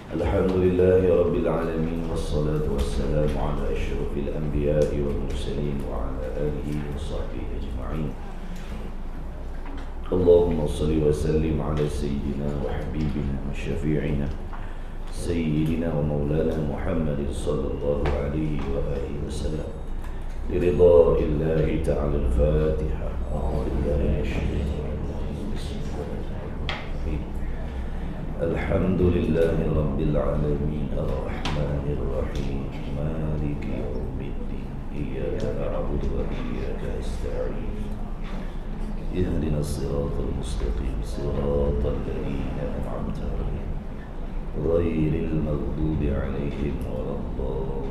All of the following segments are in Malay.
الحمد لله رب العالمين والصلاة والسلام على أشرف الأنبياء والمرسلين وعلى آله وصحبه أجمعين. اللهم صل وسلم على سيدنا وحبيبنا وشفيعنا سيدنا ومولانا محمد صلى الله عليه وآله وسلم لرضاء الله تعالى. الفاتحة. أعوذ بالله من الشيطان الرجيم. بسم الله الرحمن الرحيم. الحمد لله رب العالمين الرحمن الرحيم مالك يوم الدين إياك نعبد وإياك نستعين اهدنا الصراط المستقيم صراط الذين أنعمت عليهم غير المغضوب عليهم ولا الضالين.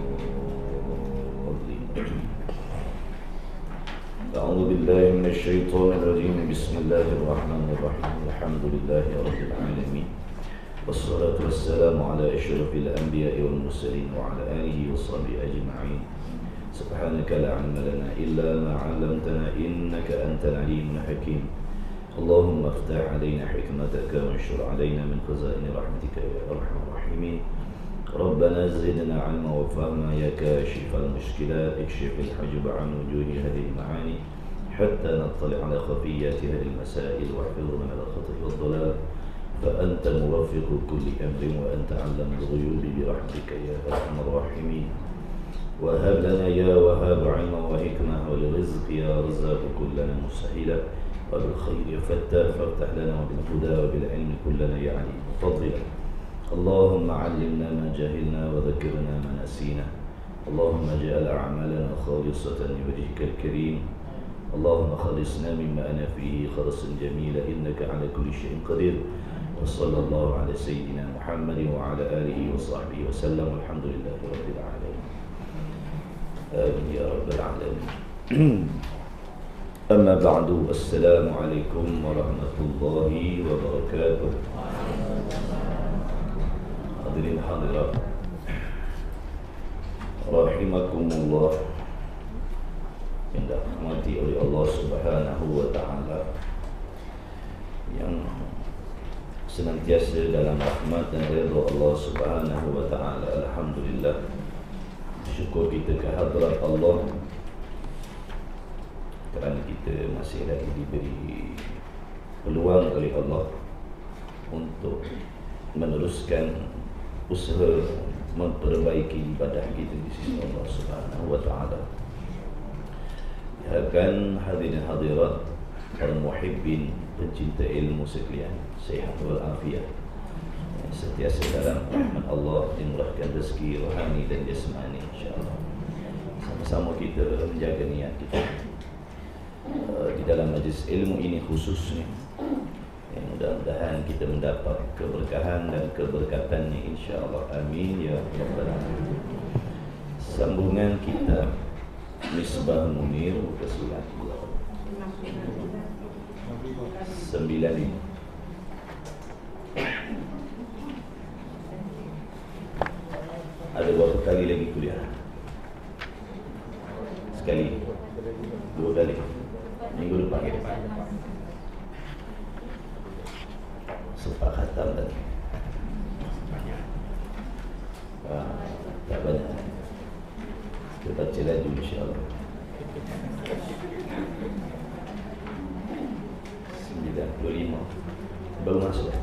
أعوذ بالله من الشيطان الرجيم. بسم الله الرحمن الرحيم. الحمد لله رب العالمين والصلاة والسلام على أشرف الأنبياء والمرسلين وعلى آله وصحبه أجمعين. سبحانك لا علم لنا إلا ما علمتنا إنك أنت العليم الحكيم. اللهم افتح علينا حكمتك وانشر علينا من خزائن رحمتك يا أرحم الراحمين. ربنا زدنا علما وفهما يا كاشف المشكلات. اكشف الحجب عن وجوه هذه المعاني حتى نطلع على خفيات هذه المسائل واحفظنا على الخطأ والضلال فأنت مرفق كل أمر وأنت علم الغيوب برحمتك يا أرحم الراحمين. وهب لنا يا وهاب علما وحكمة ولرزق يا رزاق كلنا مسهلا وبالخير فتاح فافتح لنا وبالهدى وبالعلم كلنا يا عليم فضلا. اللهم علمنا ما جهلنا وذكرنا ما نسينا. اللهم اجعل أعمالنا خالصة لوجهك الكريم. اللهم خلصنا مما أنا فيه خلصا جميلا إنك على كل شيء قدير. وصلى الله على سيدنا محمد وعلى آله وصحبه وسلم والحمد لله رب العالمين. آمين يا رب العالمين. أما بعد السلام عليكم ورحمة الله وبركاته. Hadirin hadirat rahimakumullah yang dirahmati oleh Allah Subhanahu wa taala, yang senantiasa dalam rahmat dan ridha Allah Subhanahu wa taala. Alhamdulillah, syukur kita kehadrat Allah kerana kita masih lagi diberi peluang oleh Allah untuk meneruskan usaha memperbaiki ibadah kita di sisi Allah Subhanahu wa taala. Diharapkan hadirin hadirat para muhibbin, pencinta ilmu sekalian, sihat wal afiat, sentiasa dalam rahmat Allah, dimurahkan rezeki rohani dan jasmani insya-Allah. Sama-sama kita menjaga niat kita di dalam majlis ilmu ini khususnya. Mudah-mudahan kita mendapat keberkahan dan keberkatannya insya-Allah. Amin ya rabbal alamin. Sambungan kita Misbah Munir muka surat 95. Ada berapa kali lagi kuliah? Sekali? 2 kali? Minggu depan ke depan? Sempat khatam tadi. Tak banyak. Kita baca lagi insyaAllah. 95 baru masuk.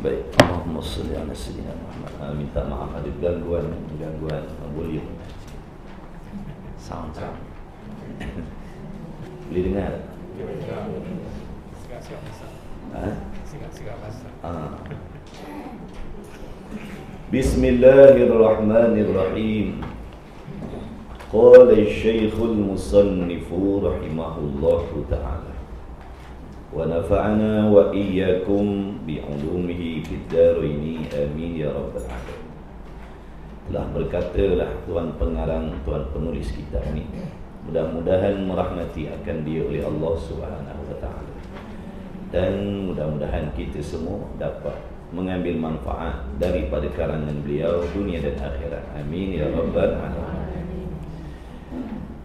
Baik, Allahumma salli ala sayyidina Muhammad. Minta maaf ada gangguan boleh sound. Boleh dengar? Bismillahirrahmanirrahim. Qala Syekhul Musannifu rahimahullahu ta'ala wa nafa'ana wa iyyakum bi'ulumihi fid dharaini amin ya rabbal alamin. Telah berkatalah tuan pengarang, tuan penulis kitab ini, mudah-mudahan merahmati akan dia oleh Allah Subhanahu wa taala, dan mudah-mudahan kita semua dapat mengambil manfaat daripada karangan beliau dunia dan akhirat. Amin ya rabbal alamin.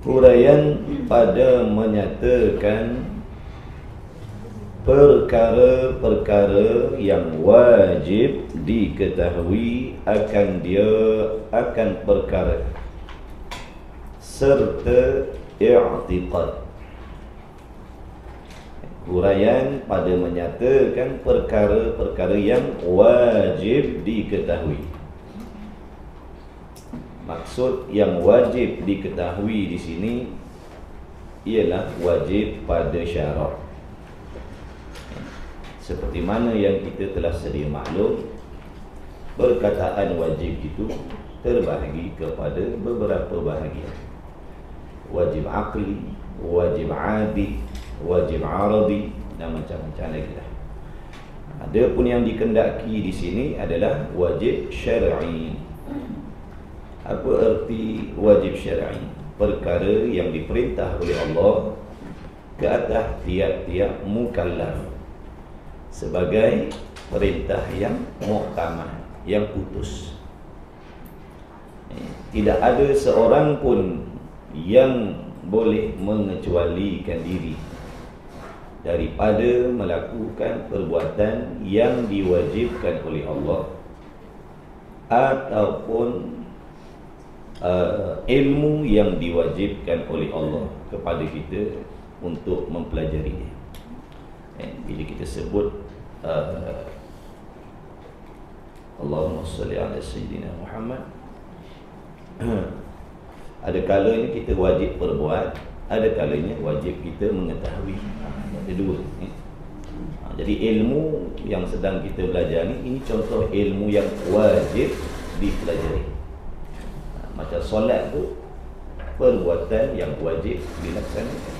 Huraian pada menyatakan perkara-perkara yang wajib diketahui akan dia, akan perkara serta i'tiqad. Huraian pada menyatakan perkara-perkara yang wajib diketahui. Maksud yang wajib diketahui di sini ialah wajib pada syarak. Seperti mana yang kita telah sedia maklum, perkataan wajib itu terbahagi kepada beberapa bahagian. Wajib aqli, wajib adi, wajib aradi, dan macam-macam lagi lah. Ada pun yang dikendaki di sini adalah wajib syar'i. Apa erti wajib syar'i? Perkara yang diperintah oleh Allah ke atas tiap-tiap mukallaf sebagai perintah yang muhkamah, yang putus. Tidak ada seorang pun yang boleh mengecualikan diri daripada melakukan perbuatan yang diwajibkan oleh Allah ataupun ilmu yang diwajibkan oleh Allah kepada kita untuk mempelajarinya. Bila kita sebut Allahumma salli ala Sayyidina Muhammad, ada kalanya kita wajib perbuat, ada kalanya wajib kita mengetahui. Ada dua. Jadi ilmu yang sedang kita belajar ini contoh ilmu yang wajib dipelajari. Macam solat tu perbuatan yang wajib dilaksanakan.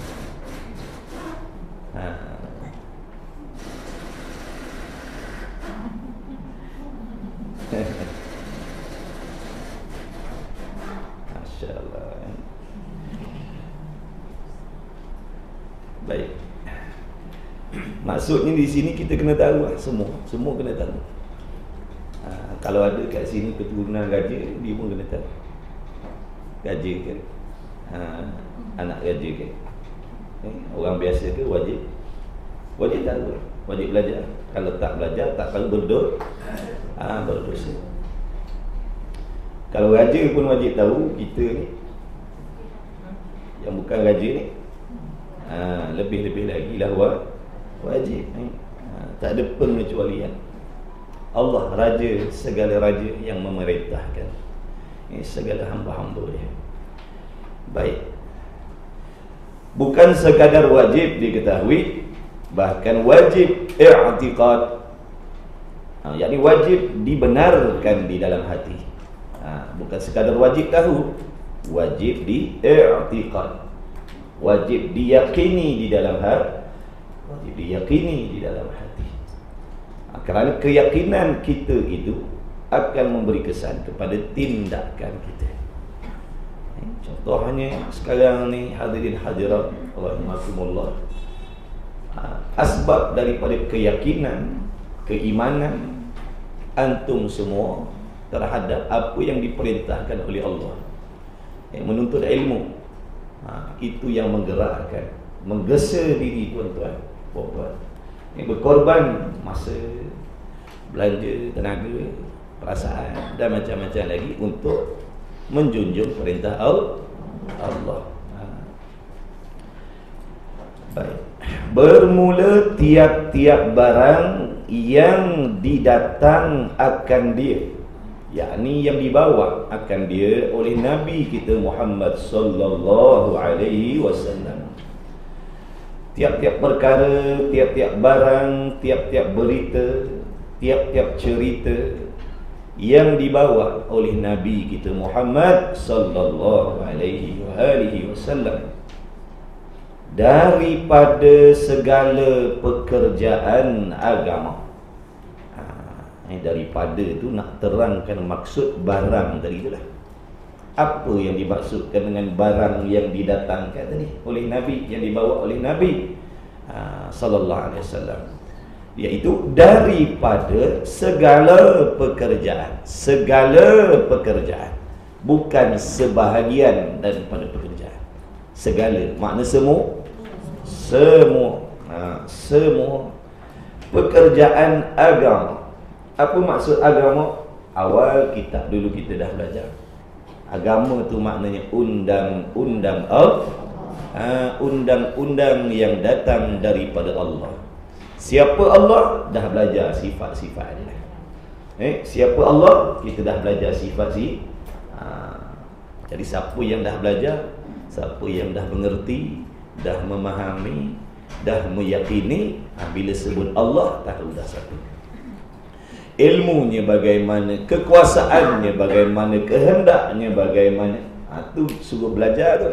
Masya-Allah. Baik. Maksudnya di sini kita kena tahu lah, semua kena tahu. Kalau ada kat sini keturunan raja, dia pun kena tahu. Raja ke? Anak raja ke? Orang biasa ke wajib tahu, wajib belajar. Kalau tak belajar, tak kalau berdosa. Kalau raja pun wajib tahu, kita ni yang bukan raja ni lebih-lebih lagi lah wajib. Tak ada pengecualian. Allah raja, segala raja yang memerintahkan segala hamba-hamba dia. Baik. Bukan sekadar wajib diketahui, bahkan wajib i'tiqad. Yakni wajib dibenarkan di dalam hati. Bukan sekadar wajib tahu, wajib di-i'tiqad. Wajib diyakini di dalam hati, wajib diyakini di dalam hati. Kerana keyakinan kita itu akan memberi kesan kepada tindakan kita. Contohnya sekarang ni hadirin hadirat rahimakumullah, asbab daripada keyakinan, keimanan antum semua terhadap apa yang diperintahkan oleh Allah, menuntut ilmu, itu yang menggerakkan, menggesa diri tuan-tuan, puan-puan, berkorban masa, belanja, tenaga, perasaan dan macam-macam lagi untuk menjunjung perintah Allah. Baik. Bermula tiap-tiap barang yang didatang akan dia, yakni yang dibawa akan dia oleh Nabi kita Muhammad sallallahu alaihi wasallam. Tiap-tiap perkara, tiap-tiap barang, tiap-tiap berita, tiap-tiap cerita yang dibawa oleh Nabi kita Muhammad sallallahu alaihi wasallam daripada segala pekerjaan agama. Daripada itu nak terangkan maksud barang tadi itulah. Apa yang dimaksudkan dengan barang yang didatangkan tadi oleh Nabi, yang dibawa oleh Nabi sallallahu alaihi wasallam, iaitu daripada segala pekerjaan. Segala pekerjaan, bukan sebahagian daripada pekerjaan. Segala makna semua. Semua pekerjaan agama. Apa maksud agama? Awal kitab dulu kita dah belajar. Agama tu maknanya undang-undang Allah, undang-undang yang datang daripada Allah. Siapa Allah? Dah belajar sifat-sifat dia. Siapa Allah? Kita dah belajar sifat jadi siapa yang dah belajar, siapa yang dah mengerti, dah memahami, dah meyakini, bila sebut Allah, tahu dah satu. Ilmunya bagaimana, kekuasaannya bagaimana, kehendaknya bagaimana, tu suruh belajar tu,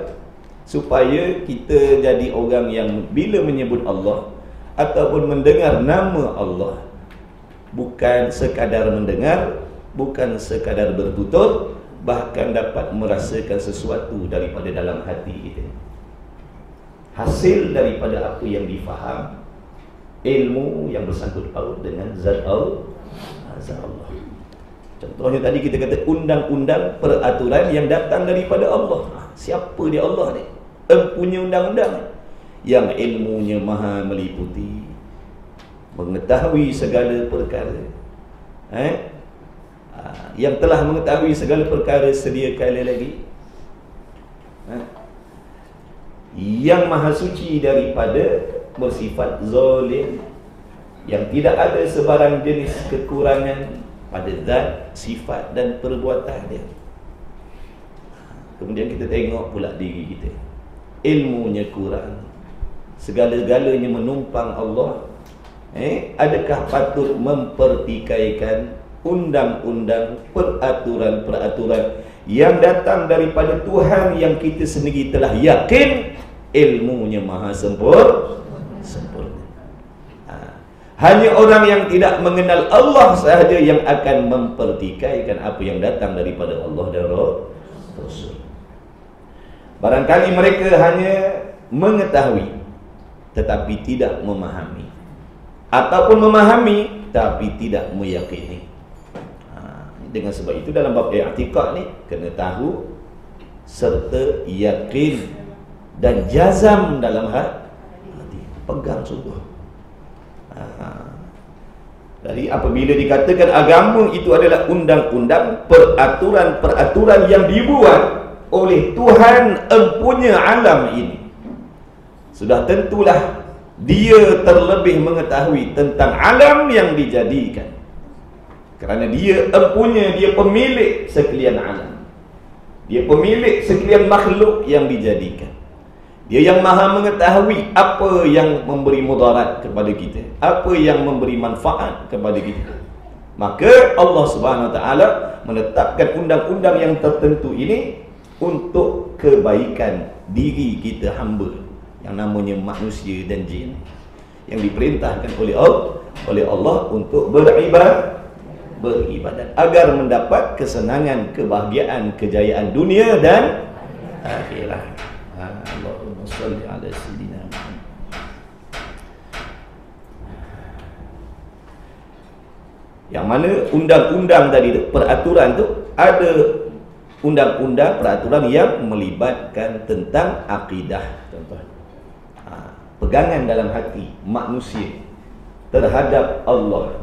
supaya kita jadi orang yang bila menyebut Allah ataupun mendengar nama Allah, bukan sekadar mendengar, bukan sekadar bertutur, bahkan dapat merasakan sesuatu daripada dalam hati kita, hasil daripada apa yang difaham, ilmu yang bersangkut paut dengan zat Allah. Contohnya tadi kita kata undang-undang peraturan yang datang daripada Allah. Siapa dia Allah ni? Empunya undang-undang yang ilmunya maha meliputi, mengetahui segala perkara, yang telah mengetahui segala perkara sedia kala lagi, yang maha suci daripada bersifat zalim, yang tidak ada sebarang jenis kekurangan pada zat, sifat dan perbuatan dia. Kemudian kita tengok pula diri kita, ilmunya kurang, segala-galanya menumpang Allah. Adakah patut mempertikaikan undang-undang, peraturan-peraturan yang datang daripada Tuhan yang kita sendiri telah yakin ilmunya maha sempurna? Hanya orang yang tidak mengenal Allah sahaja yang akan mempertikaikan apa yang datang daripada Allah dan Rasul. Barangkali mereka hanya mengetahui tetapi tidak memahami, ataupun memahami tapi tidak meyakini. Dengan sebab itu dalam bab i'tiqad ni kena tahu serta yakin dan jazam dalam hati, pegang sungguh. Jadi apabila dikatakan agama itu adalah undang-undang, peraturan-peraturan yang dibuat oleh Tuhan empunya alam ini, sudah tentulah dia terlebih mengetahui tentang alam yang dijadikan, kerana dia empunya, dia pemilik sekalian alam, dia pemilik sekalian makhluk yang dijadikan. Dia yang maha mengetahui apa yang memberi mudarat kepada kita, apa yang memberi manfaat kepada kita. Maka Allah Subhanahu Wa Taala menetapkan undang-undang yang tertentu ini untuk kebaikan diri kita hamba yang namanya manusia dan jin, yang diperintahkan oleh Allah untuk beribadat agar mendapat kesenangan, kebahagiaan, kejayaan dunia dan akhirat. Allahumma salli ala sayyidina Muhammad. Yang mana undang-undang tadi tu, peraturan tu, ada undang-undang peraturan yang melibatkan tentang akidah. Contoh, pegangan dalam hati manusia terhadap Allah,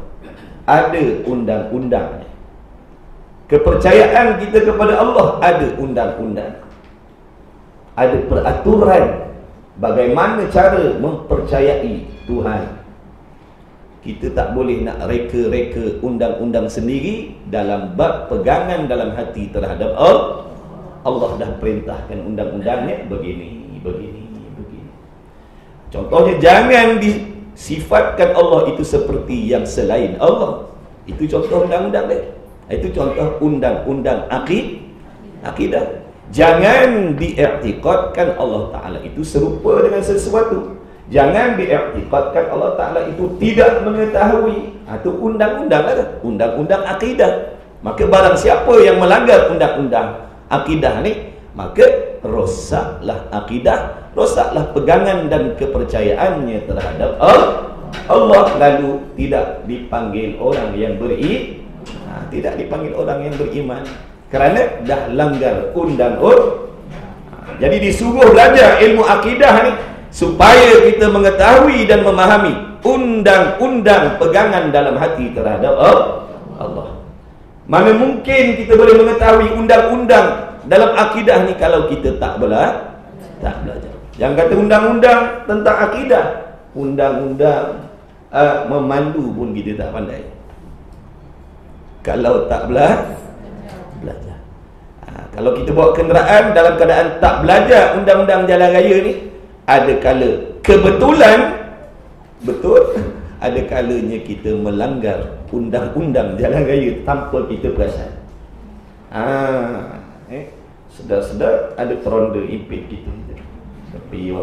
ada undang-undangnya. Kepercayaan kita kepada Allah ada undang-undang, ada peraturan bagaimana cara mempercayai Tuhan. Kita tak boleh nak reka-reka undang-undang sendiri dalam bab pegangan dalam hati terhadap Allah. Allah dah perintahkan undang-undangnya begini. Contohnya, jangan disifatkan Allah itu seperti yang selain Allah. Itu contoh undang-undang dia. Itu contoh undang-undang akidah. Jangan diiktikadkan Allah Ta'ala itu serupa dengan sesuatu. Jangan diiktikadkan Allah Ta'ala itu tidak mengetahui. Itu undang-undang lah, undang-undang akidah. Maka barang siapa yang melanggar undang-undang akidah ni, maka rosaklah akidah, rosaklah pegangan dan kepercayaannya terhadap Allah. Lalu tidak dipanggil orang yang tidak dipanggil orang yang beriman, kerana dah langgar undang-undang. Jadi disuruh belajar ilmu akidah ni supaya kita mengetahui dan memahami undang-undang pegangan dalam hati terhadap Allah. Mana mungkin kita boleh mengetahui undang-undang dalam akidah ni kalau kita tak belajar. Jangan kata undang-undang tentang akidah, undang-undang memandu pun kita tak pandai kalau tak belajar. Kalau kita bawa kenderaan dalam keadaan tak belajar undang-undang jalan raya ni, ada kala kebetulan betul, ada kalanya kita melanggar undang-undang jalan raya tanpa kita perasan. Sedar-sedar ada teronda impit kita. Tapi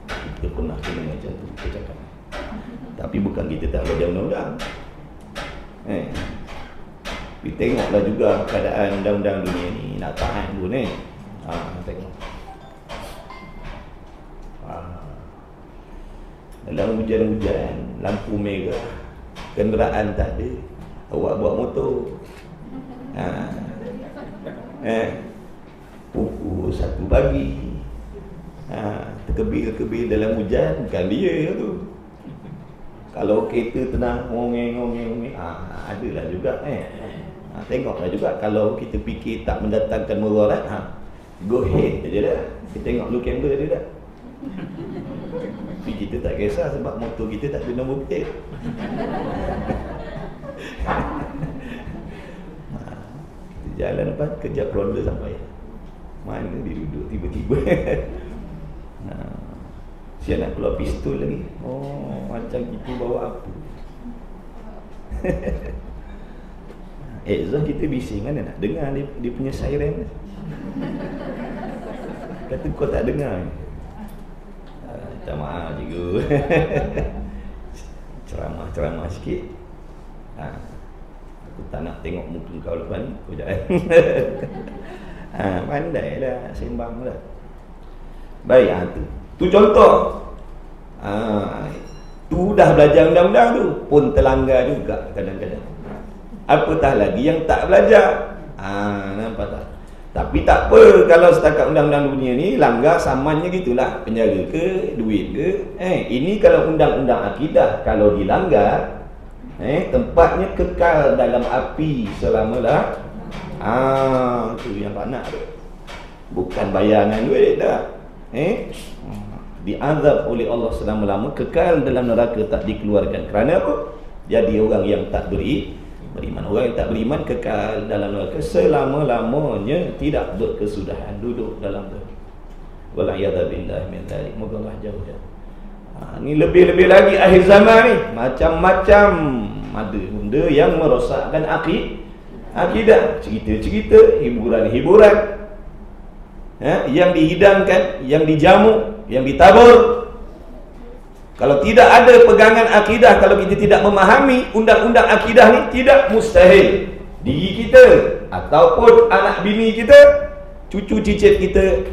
kita pernah kena macam tu, kita cakap. Tapi bukan kita tak belajar undang-undang. Kita tengoklah juga keadaan undang-undang dunia ni, nak tahan pun tengok. Dalam hujan-hujan, lampu merah, kenderaan tak ada, awak bawa motor. Pukul 1 pagi, terkebil-kebil dalam hujan, bukan dia tu. Kalau kereta tenang, ngongeng, adalah juga. Tengoklah juga kalau kita fikir tak mendatangkan mudarat, go ahead je dah. Kita tengok lu kamera dia dah. Tapi kita tak kisah sebab motor kita tak ada nombor plate. Jalan lepas kejap ronda sampai. Mana dia duduk tiba-tiba. Siap nak keluar pistol lagi. Macam kita bawa apa. Exhaust kita bising, mana nak dengar dia punya siren. Kata kau tak dengar. Minta maaf cikgu. Ceramah sikit. Aku tak nak tengok muka kau lepas ni. Kau jangan. Pandai lah, sembang lah. Baik, tu contoh. Tu dah belajar undang-undang tu pun terlanggar juga kadang-kadang. Apatah lagi yang tak belajar. Nampak tak? Tapi tak apa, kalau setakat undang-undang dunia ni langgar samannya gitulah, penjara ke, duit ke. Ini kalau undang-undang akidah, kalau dilanggar, tempatnya kekal dalam api selama-lamanya. Tu yang tak nak tu. Bukan bayangan duit dah. Diazab oleh Allah selama-lama, kekal dalam neraka, tak dikeluarkan. Kerana apa? Jadi orang yang tak beriman. Orang yang tak beriman kekal dalam neraka selama-lamanya, tidak berkesudahan duduk dalam tu. Wala'iyadzabillah min dzalik. Moga Allah jauh-jauh. Ni lebih-lebih lagi akhir zaman ni, macam-macam ada benda yang merosakkan akidah, cerita-cerita, hiburan-hiburan, yang dihidangkan, yang dijamu, yang ditabur. Kalau tidak ada pegangan akidah, kalau kita tidak memahami undang-undang akidah ni, tidak mustahil diri kita ataupun anak bini kita, cucu cicit kita,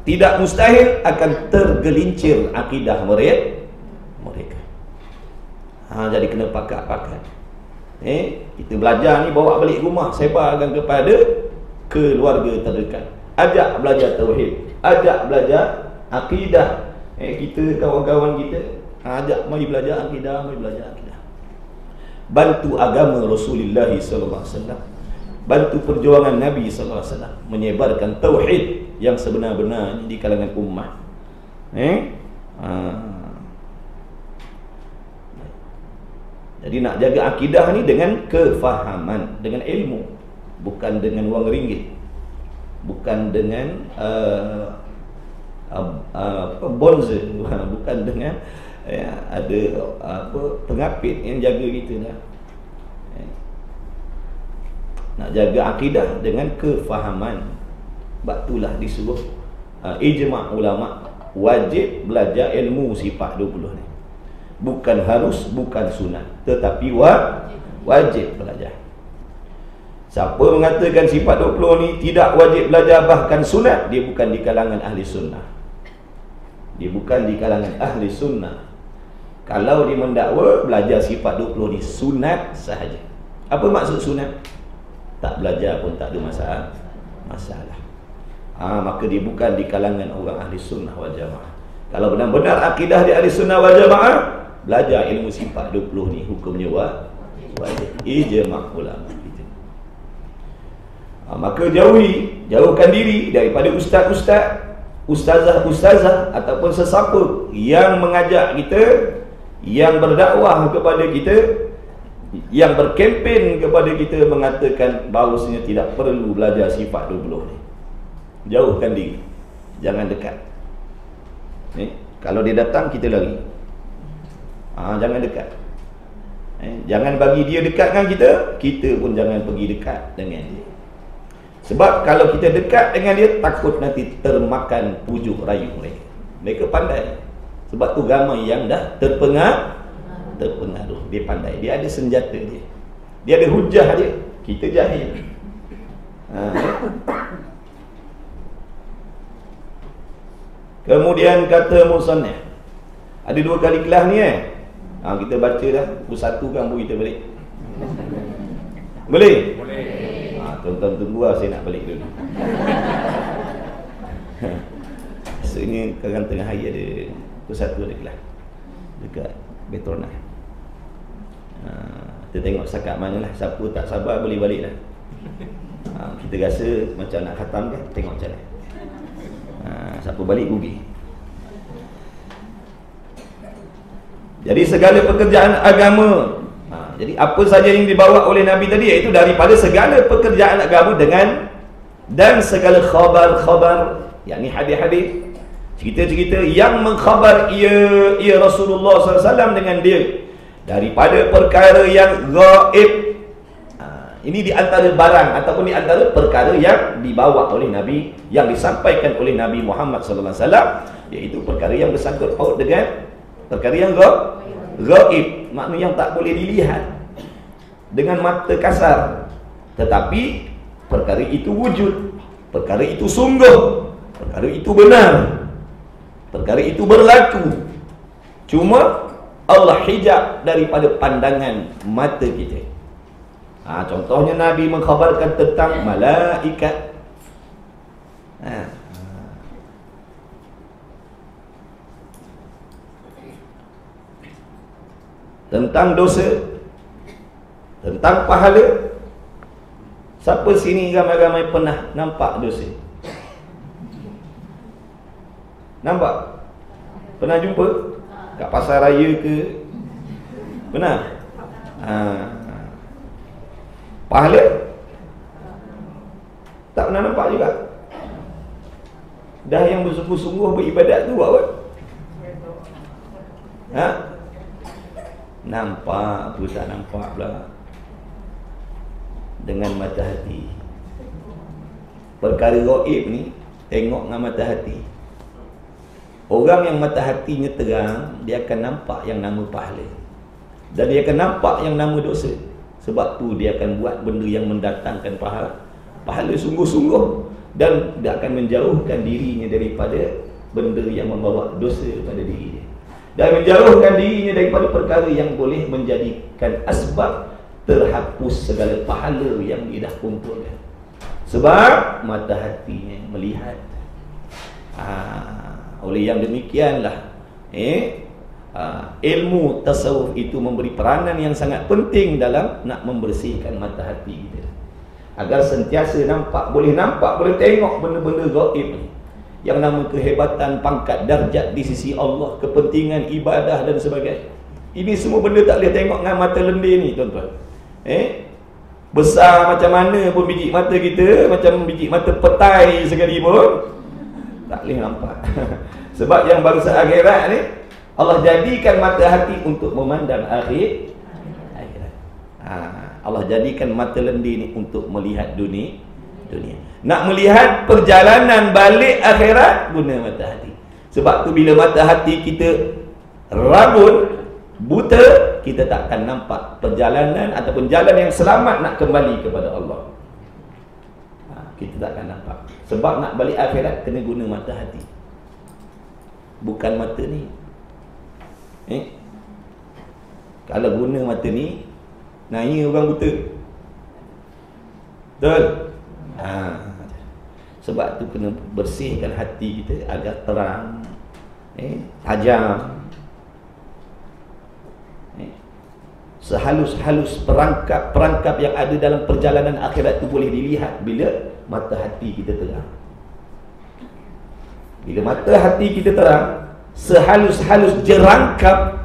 tidak mustahil akan tergelincir akidah mereka. Jadi kena pakat-pakat. Kita belajar ni, bawa balik rumah, sebarkan kepada keluarga terdekat. Ajak belajar tauhid, ajak belajar akidah. Kita, kawan-kawan kita, ajak mari belajar akidah, mari belajar akidah. Bantu agama Rasulullah sallallahu alaihi wasallam, bantu perjuangan Nabi sallallahu alaihi wasallam menyebarkan tauhid yang sebenar-benarnya di kalangan ummah. Jadi nak jaga akidah ni dengan kefahaman, dengan ilmu, bukan dengan wang ringgit, bukan dengan bonze, bukan dengan ada pengapit yang jaga kita dah. Nak jaga akidah dengan kefahaman. Batulah disuruh ijma' ulama wajib belajar ilmu sifat 20 ni. Bukan harus, bukan sunat, tetapi wajib belajar. Siapa mengatakan sifat 20 ni tidak wajib belajar, bahkan sunat, dia bukan di kalangan ahli sunnah. Dia bukan di kalangan ahli sunnah. Kalau dia mendakwa belajar sifat 20 ni sunat sahaja. Apa maksud sunat? Tak belajar pun tak ada masalah. Maka dia bukan di kalangan orang ahli sunnah wal jamaah. Kalau benar-benar akidah di Ahli Sunnah wal Jamaah, belajar ilmu sifat 20 ni hukumnya wajib. Ijma' ulama kita. Maka jauhkan diri daripada ustaz-ustaz, ustazah-ustazah ataupun sesiapa yang mengajak kita, yang berdakwah kepada kita, yang berkempen kepada kita mengatakan bahawasanya tidak perlu belajar sifat 20 ni. Jauhkan diri, jangan dekat. Kalau dia datang, kita lari. Jangan dekat. Jangan bagi dia dekat dengan kita, kita pun jangan pergi dekat dengan dia. Sebab kalau kita dekat dengan dia, takut nanti termakan pujuk rayu mereka. Mereka pandai. Sebab tu ramai yang dah terpengaruh. Dia pandai, dia ada senjata dia, dia ada hujah dia. Kita jahil. Kemudian kata musannif, ada 2 kali kelas ni kita baca dah, buku 1 kan buku kita balik. Boleh? Boleh. Tuan-tuan tunggu lah, saya nak balik dulu. Maksudnya kadang tengah hari ada buku 1 ada kelas dekat Petronas. Kita tengok sakat mana lah. Siapa tak sabar boleh balik lah. Kita rasa macam nak khatam kan, tengok macam mana. Siapa balik rugi. Jadi segala pekerjaan agama, jadi apa saja yang dibawa oleh Nabi tadi, iaitu daripada segala pekerjaan agama dan segala khabar-khabar, yakni hadis-hadis, cerita-cerita yang mengkhabar ia Rasulullah SAW dengan dia daripada perkara yang gaib. Ini di antara barang ataupun di antara perkara yang dibawa oleh Nabi, yang disampaikan oleh Nabi Muhammad sallallahu alaihi wasallam, iaitu perkara yang bersangkut paut dengan perkara yang gaib, maknanya yang tak boleh dilihat dengan mata kasar, tetapi perkara itu wujud, perkara itu sungguh, perkara itu benar, perkara itu berlaku. Cuma Allah hijab daripada pandangan mata kita. Contohnya Nabi mengkhabarkan tentang malaikat. Tentang dosa, tentang pahala. Siapa sini ramai-ramai pernah nampak dosa? Nampak? Pernah jumpa? Kat pasar raya ke? Pernah? Pahala? Tak pernah nampak juga. Dah yang bersungguh-sungguh beribadat tu buat apa? Nampak apa tak nampak pula. Dengan mata hati. Perkara gaib ni tengok dengan mata hati. Orang yang mata hatinya terang, dia akan nampak yang nama pahala, dan dia akan nampak yang nama dosa. Sebab tu dia akan buat benda yang mendatangkan pahala sungguh-sungguh, dan dia akan menjauhkan dirinya daripada benda yang membawa dosa pada diri dia, dan menjauhkan dirinya daripada perkara yang boleh menjadikan asbab terhapus segala pahala yang dia dah kumpulkan. Sebab mata hatinya melihat. Oleh yang demikianlah ilmu tasawuf itu memberi peranan yang sangat penting dalam nak membersihkan mata hati kita, agar sentiasa nampak, boleh tengok benda-benda gaib ni, yang nama kehebatan, pangkat, darjat di sisi Allah, kepentingan ibadah dan sebagainya. Ini semua benda tak boleh tengok dengan mata lendir ni, tuan-tuan. Besar macam mana pun biji mata kita, macam biji mata petai sekalipun, tak boleh nampak. Sebab yang bangsa akhirat ni, Allah jadikan mata hati untuk memandang akhirat. Allah jadikan mata lendir ni untuk melihat dunia. Nak melihat perjalanan balik akhirat, guna mata hati. Sebab tu bila mata hati kita rabun, buta, kita tak akan nampak perjalanan ataupun jalan yang selamat nak kembali kepada Allah. Kita tak akan nampak. Sebab nak balik akhirat kena guna mata hati, bukan mata ni. Kalau guna mata ni, nanya orang buta. Betul? Sebab tu kena bersihkan hati kita agar terang. tajam. Sehalus-halus perangkap-perangkap yang ada dalam perjalanan akhirat itu boleh dilihat bila mata hati kita terang. Bila mata hati kita terang, sehalus-halus jerangkap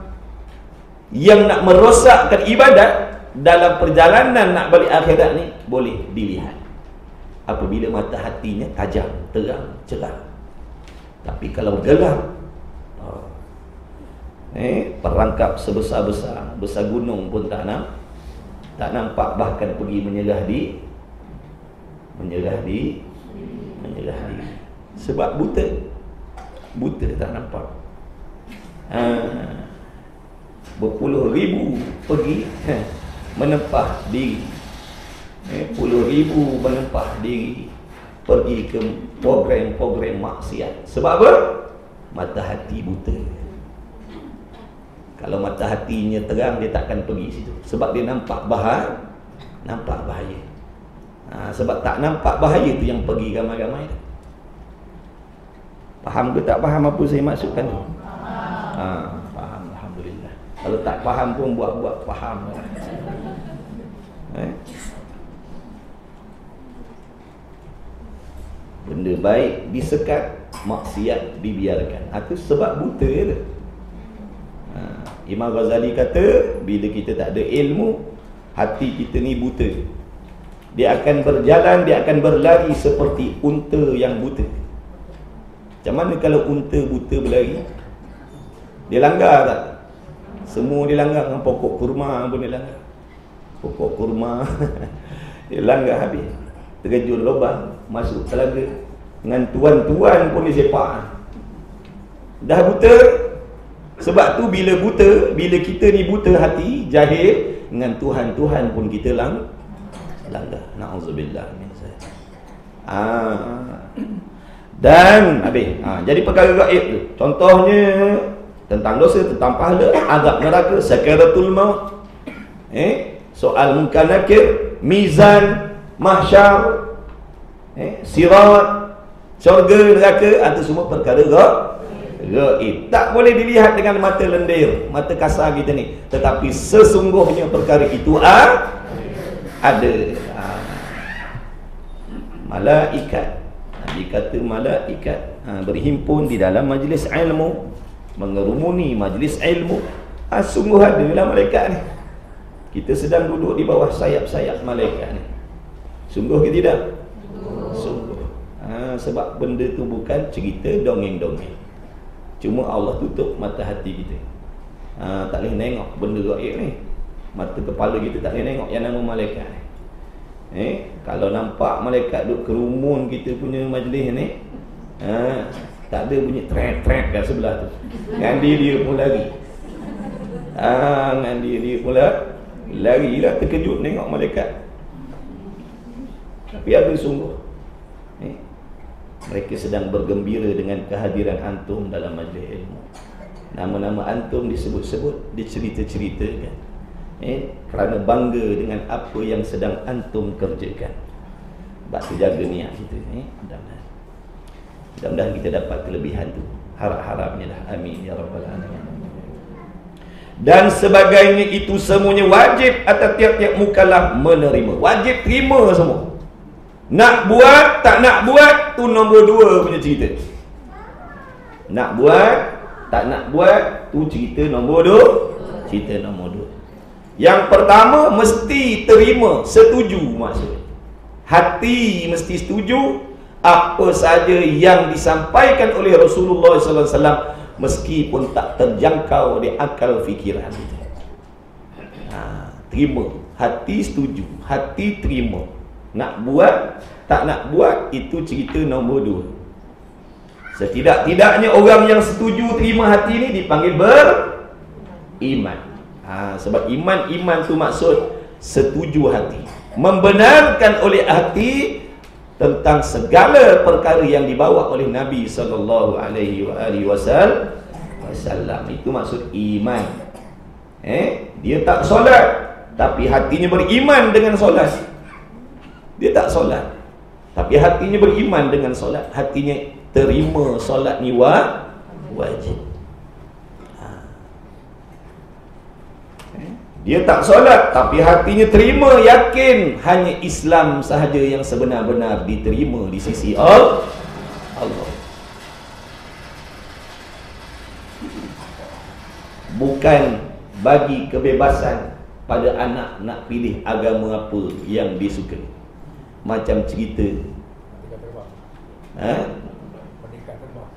yang nak merosakkan ibadat dalam perjalanan nak balik akhirat ni boleh dilihat apabila mata hatinya tajam, terang, cerah. Tapi kalau gelap, perangkap sebesar-besar, besar gunung pun tak nampak, bahkan pergi menyerah diri. Sebab buta tak nampak. Berpuluh ribu pergi menempah diri, puluh ribu menempah diri pergi ke program-program maksiat. Sebab apa? Mata hati buta. Kalau mata hatinya terang, dia takkan pergi situ. Sebab dia nampak bahaya. Sebab tak nampak bahaya tu yang pergi ramai-ramai. Faham ke tak faham apa saya maksudkan tu? Faham, alhamdulillah. Kalau tak faham pun buat-buat faham. Benda baik disekat, maksiat dibiarkan. Itu sebab buta tu. Imam Ghazali kata, bila kita tak ada ilmu, hati kita ni buta. Dia akan berjalan, dia akan berlari seperti unta yang buta. Macam mana kalau unta buta berlari? Dia langgar tak? Semua dia langgar. Dengan pokok kurma pun dia langgar. Pokok kurma dia langgar habis. Terjun lubang, masuk telaga. Dengan tuan-tuan pun dia sepak. Dah buta. Sebab tu bila buta, bila kita ni buta hati, jahil, dengan Tuhan-Tuhan pun kita langgar. Na'udzubillah min zalik. Dan habis. Jadi perkara gaib tu, contohnya tentang dosa, tentang pahala, azab neraka, sakaratul maut, soal munkar nakir, mizan, mahsyar, sirat, syurga, neraka, itu semua perkara gaib. Tak boleh dilihat dengan mata lendir, mata kasar kita ni. Tetapi sesungguhnya perkara itu ada. Malaikat, Nabi kata malaikat berhimpun di dalam majlis ilmu, mengerumuni majlis ilmu. Sungguh adalah malaikat ni. Kita sedang duduk di bawah sayap-sayap malaikat ni. Sungguh ke tidak? Sungguh. Sebab benda tu bukan cerita dongeng-dongeng. Cuma Allah tutup mata hati kita. Tak boleh tengok benda gaib ni. Mata kepala kita tak boleh tengok yang nama malaikat ni. Kalau nampak malaikat duduk kerumun kita punya majlis ni, tak ada bunyi trek-trek kat sebelah tu. Dengan dia pun lari. Dengan dia pun lari lah, terkejut tengok malaikat. Tapi ada sungguh. Mereka sedang bergembira dengan kehadiran antum dalam majlis ilmu. Nama-nama antum disebut-sebut, dicerita-ceritakan. Kerana bangga dengan apa yang sedang antum kerjakan. Sebab jaga niat kita. Mudah-mudahan kita dapat kelebihan tu. Harap-harapnya dah. Amin ya rabbal alamin. Dan sebagainya itu semuanya wajib atas tiap-tiap mukallaf menerima. Wajib terima semua. Nak buat, tak nak buat, tu nombor dua punya cerita. Nak buat, tak nak buat, tu cerita nombor dua. Cerita nombor dua. Yang pertama, mesti terima, setuju maksud. Hati mesti setuju apa saja yang disampaikan oleh Rasulullah SAW, meskipun tak terjangkau di akal fikiran. Terima, hati setuju, hati terima. Nak buat, tak nak buat, itu cerita nombor dua. Setidak-tidaknya orang yang setuju terima hati ni dipanggil beriman. Sebab iman tu maksud setuju hati, membenarkan oleh hati tentang segala perkara yang dibawa oleh Nabi sallallahu alaihi wasallam. Itu maksud iman. Dia tak solat, tapi hatinya beriman dengan solat. Dia tak solat, tapi hatinya beriman dengan solat. Hatinya terima solat ni wajib. Dia tak solat tapi hatinya terima, yakin hanya Islam sahaja yang sebenar-benar diterima di sisi Allah. Bukan bagi kebebasan pada anak nak pilih agama apa yang dia suka. Macam cerita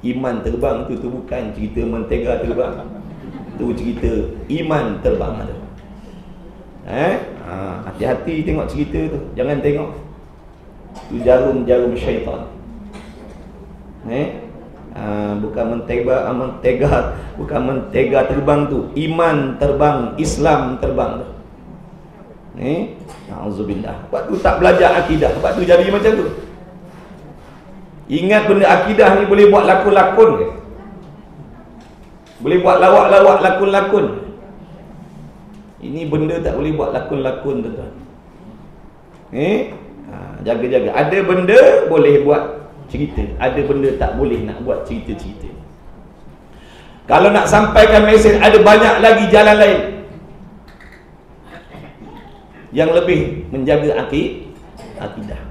iman terbang tu bukan cerita mentega terbang. Tu cerita iman terbang tu. Hati-hati tengok cerita tu. Jangan tengok tu jarum-jarum syaitan. Bukan mentega terbang tu, iman terbang, Islam terbang tu. Na'udzubillah. Sebab tu tak belajar akidah, sebab tu jadi macam tu. Ingat benda akidah ni boleh buat lakon-lakon ke? Boleh buat lawak-lawak, lakon-lakon. Ini benda tak boleh buat lakon-lakon, tuan-tuan. Jaga-jaga. Ada benda boleh buat cerita, ada benda tak boleh nak buat cerita-cerita. Kalau nak sampaikan mesej, ada banyak lagi jalan lain yang lebih menjaga akidah.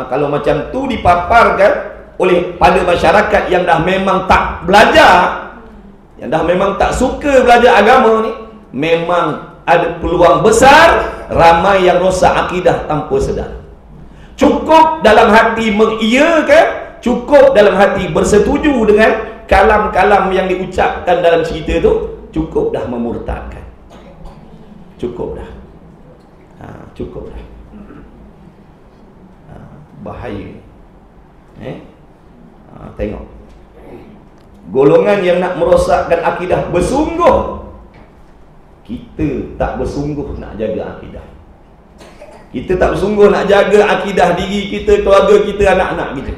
Kalau macam tu dipaparkan oleh pada masyarakat yang dah memang tak belajar, yang dah memang tak suka belajar agama ni, memang ada peluang besar ramai yang rosak akidah tanpa sedar. Cukup dalam hati mengiyakan, cukup dalam hati bersetuju dengan kalam-kalam yang diucapkan dalam cerita tu, cukup dah memurtadkan. Cukup dah. Cukup dah. Bahaya. Tengok. Golongan yang nak merosakkan akidah bersungguh, kita tak bersungguh nak jaga akidah. Kita tak bersungguh nak jaga akidah diri kita, keluarga kita, anak-anak kita,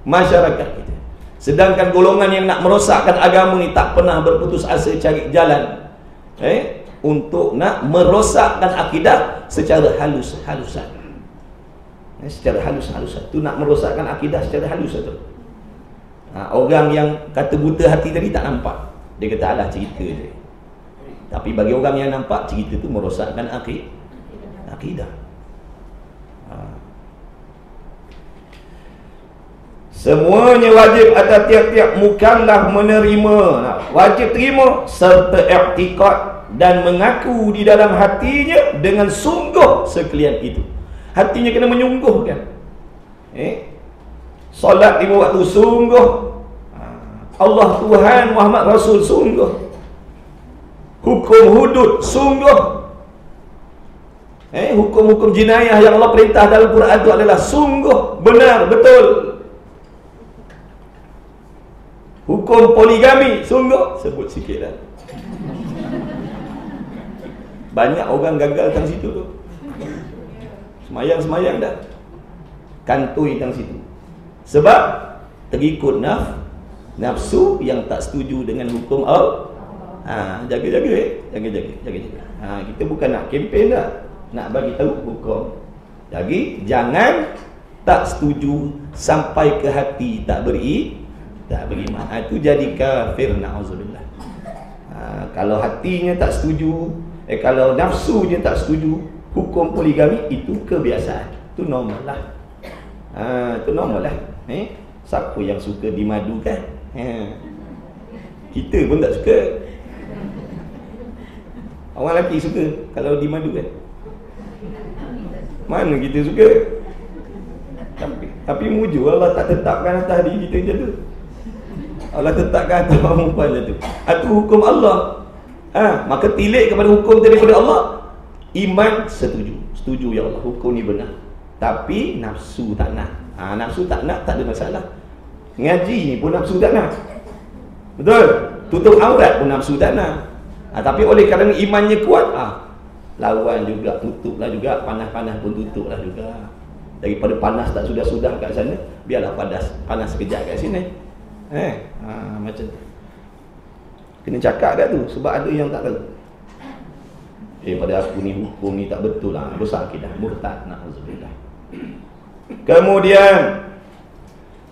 masyarakat kita. Sedangkan golongan yang nak merosakkan agama ni tak pernah berputus asa cari jalan untuk nak merosakkan akidah secara halus-halusan. Secara halus-halusan. Tu nak merosakkan akidah secara halus tu. Orang yang kata buta hati tadi tak nampak. Dia kata alah cerita je. Tapi bagi orang yang nampak, cerita tu merosakkan akidah. Semuanya wajib atas tiap-tiap mukallaf menerima, wajib terima serta i'tiqad dan mengaku di dalam hatinya dengan sungguh sekalian itu. Hatinya kena menyungguhkan. Solat 5 waktu sungguh, Allah Tuhan, Muhammad Rasul sungguh, hukum hudud sungguh, hukum-hukum jenayah yang Allah perintah dalam Quran itu adalah sungguh, benar, betul. Hukum poligami sungguh, sebut sikit dah. Banyak orang gagal tang situ tu. Semayang-semayang dah, kantoi tang situ. Sebab terikut nafsu yang tak setuju dengan hukum Allah. Jaga-jaga jaga-jaga. Kita bukan nak kempen dah, nak bagi tahu hukum. Jadi jangan tak setuju sampai ke hati tak beriman. Itu jadi kafir, na'udzubillah. Kalau hatinya tak setuju, kalau nafsunya tak setuju hukum poligami, itu kebiasaan, itu normal lah. Itu normal lah. Siapa yang suka dimadukan? Kita pun tak suka. Orang lelaki suka kalau dimadukan. Mana kita suka? Tapi mujur Allah tak tetapkan atas diri kita macam tu. Allah tetapkan atas perempuan macam tu. Itu hukum Allah. Maka tilik kepada hukum daripada Allah. Iman setuju ya Allah, hukum ni benar. Tapi nafsu tak nak. Nafsu tak nak, tak ada masalah. Ngaji ni pun nafsu tak nak. Betul? Tutup aurat pun nafsu tak nak. Tapi oleh kerana imannya kuat, lawan juga, tutuplah juga. Panas-panas pun tutuplah juga. Daripada panas tak sudah-sudah kat sana, biarlah panas sekejap kat sini. Macam tu. Kena cakap kat tu, sebab ada yang tak tahu. Pada aku ni hukum ni tak betul lah, rosak akidah, murtad, na'udzubillah. Kemudian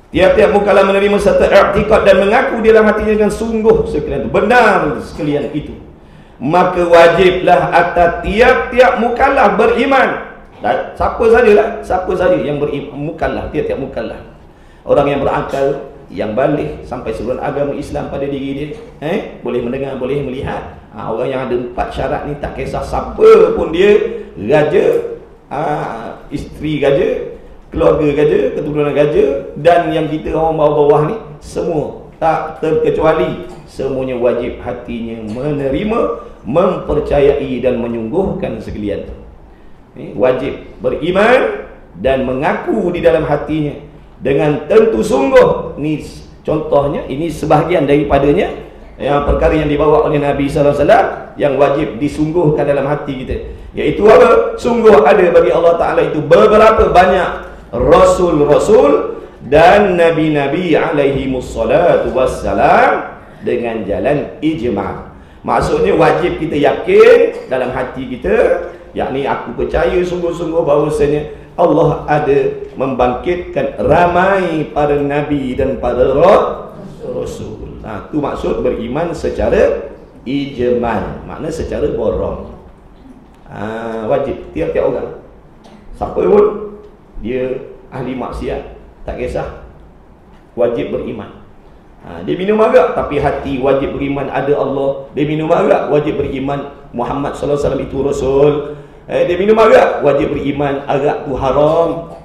Tiap-tiap mukallaf menerima serta i'tiqad dan mengaku di dalam hatinya dengan sungguh sekalian itu, benar sekalian itu, maka wajiblah atas tiap-tiap mukallaf beriman. Dan siapa saja yang beriman, mukallaf, tiap-tiap mukallaf, orang yang berakal, yang balik sampai seluruh agama Islam pada diri dia, boleh mendengar, boleh melihat. Orang yang ada 4 syarat ni, tak kisah siapa pun dia, raja, isteri raja, keluarga raja, keturunan raja, dan yang kita orang bawah-bawah ni, semua tak terkecuali semuanya wajib hatinya menerima, mempercayai dan menyungguhkan sekalian. Wajib beriman dan mengaku di dalam hatinya dengan tentu sungguh. Ni contohnya, ini sebahagian daripadanya, yang perkara yang dibawa oleh Nabi SAW yang wajib disungguhkan dalam hati kita, iaitu apa? Sungguh ada bagi Allah Ta'ala itu beberapa banyak Rasul-Rasul dan Nabi-Nabi alaihimussalatu wassalam dengan jalan ijma'. Maksudnya wajib kita yakin dalam hati kita, yakni aku percaya sungguh-sungguh bahawasanya Allah ada membangkitkan ramai para Nabi dan para Rasul. Itu maksud beriman secara ijma', makna secara borong. Wajib tiap-tiap orang, siapa pun dia ahli maksiat, tak kisah, wajib beriman. Dia minum arak tapi hati wajib beriman ada Allah. Dia minum arak wajib beriman Muhammad SAW itu Rasul. Dia minum arak wajib beriman arak itu haram.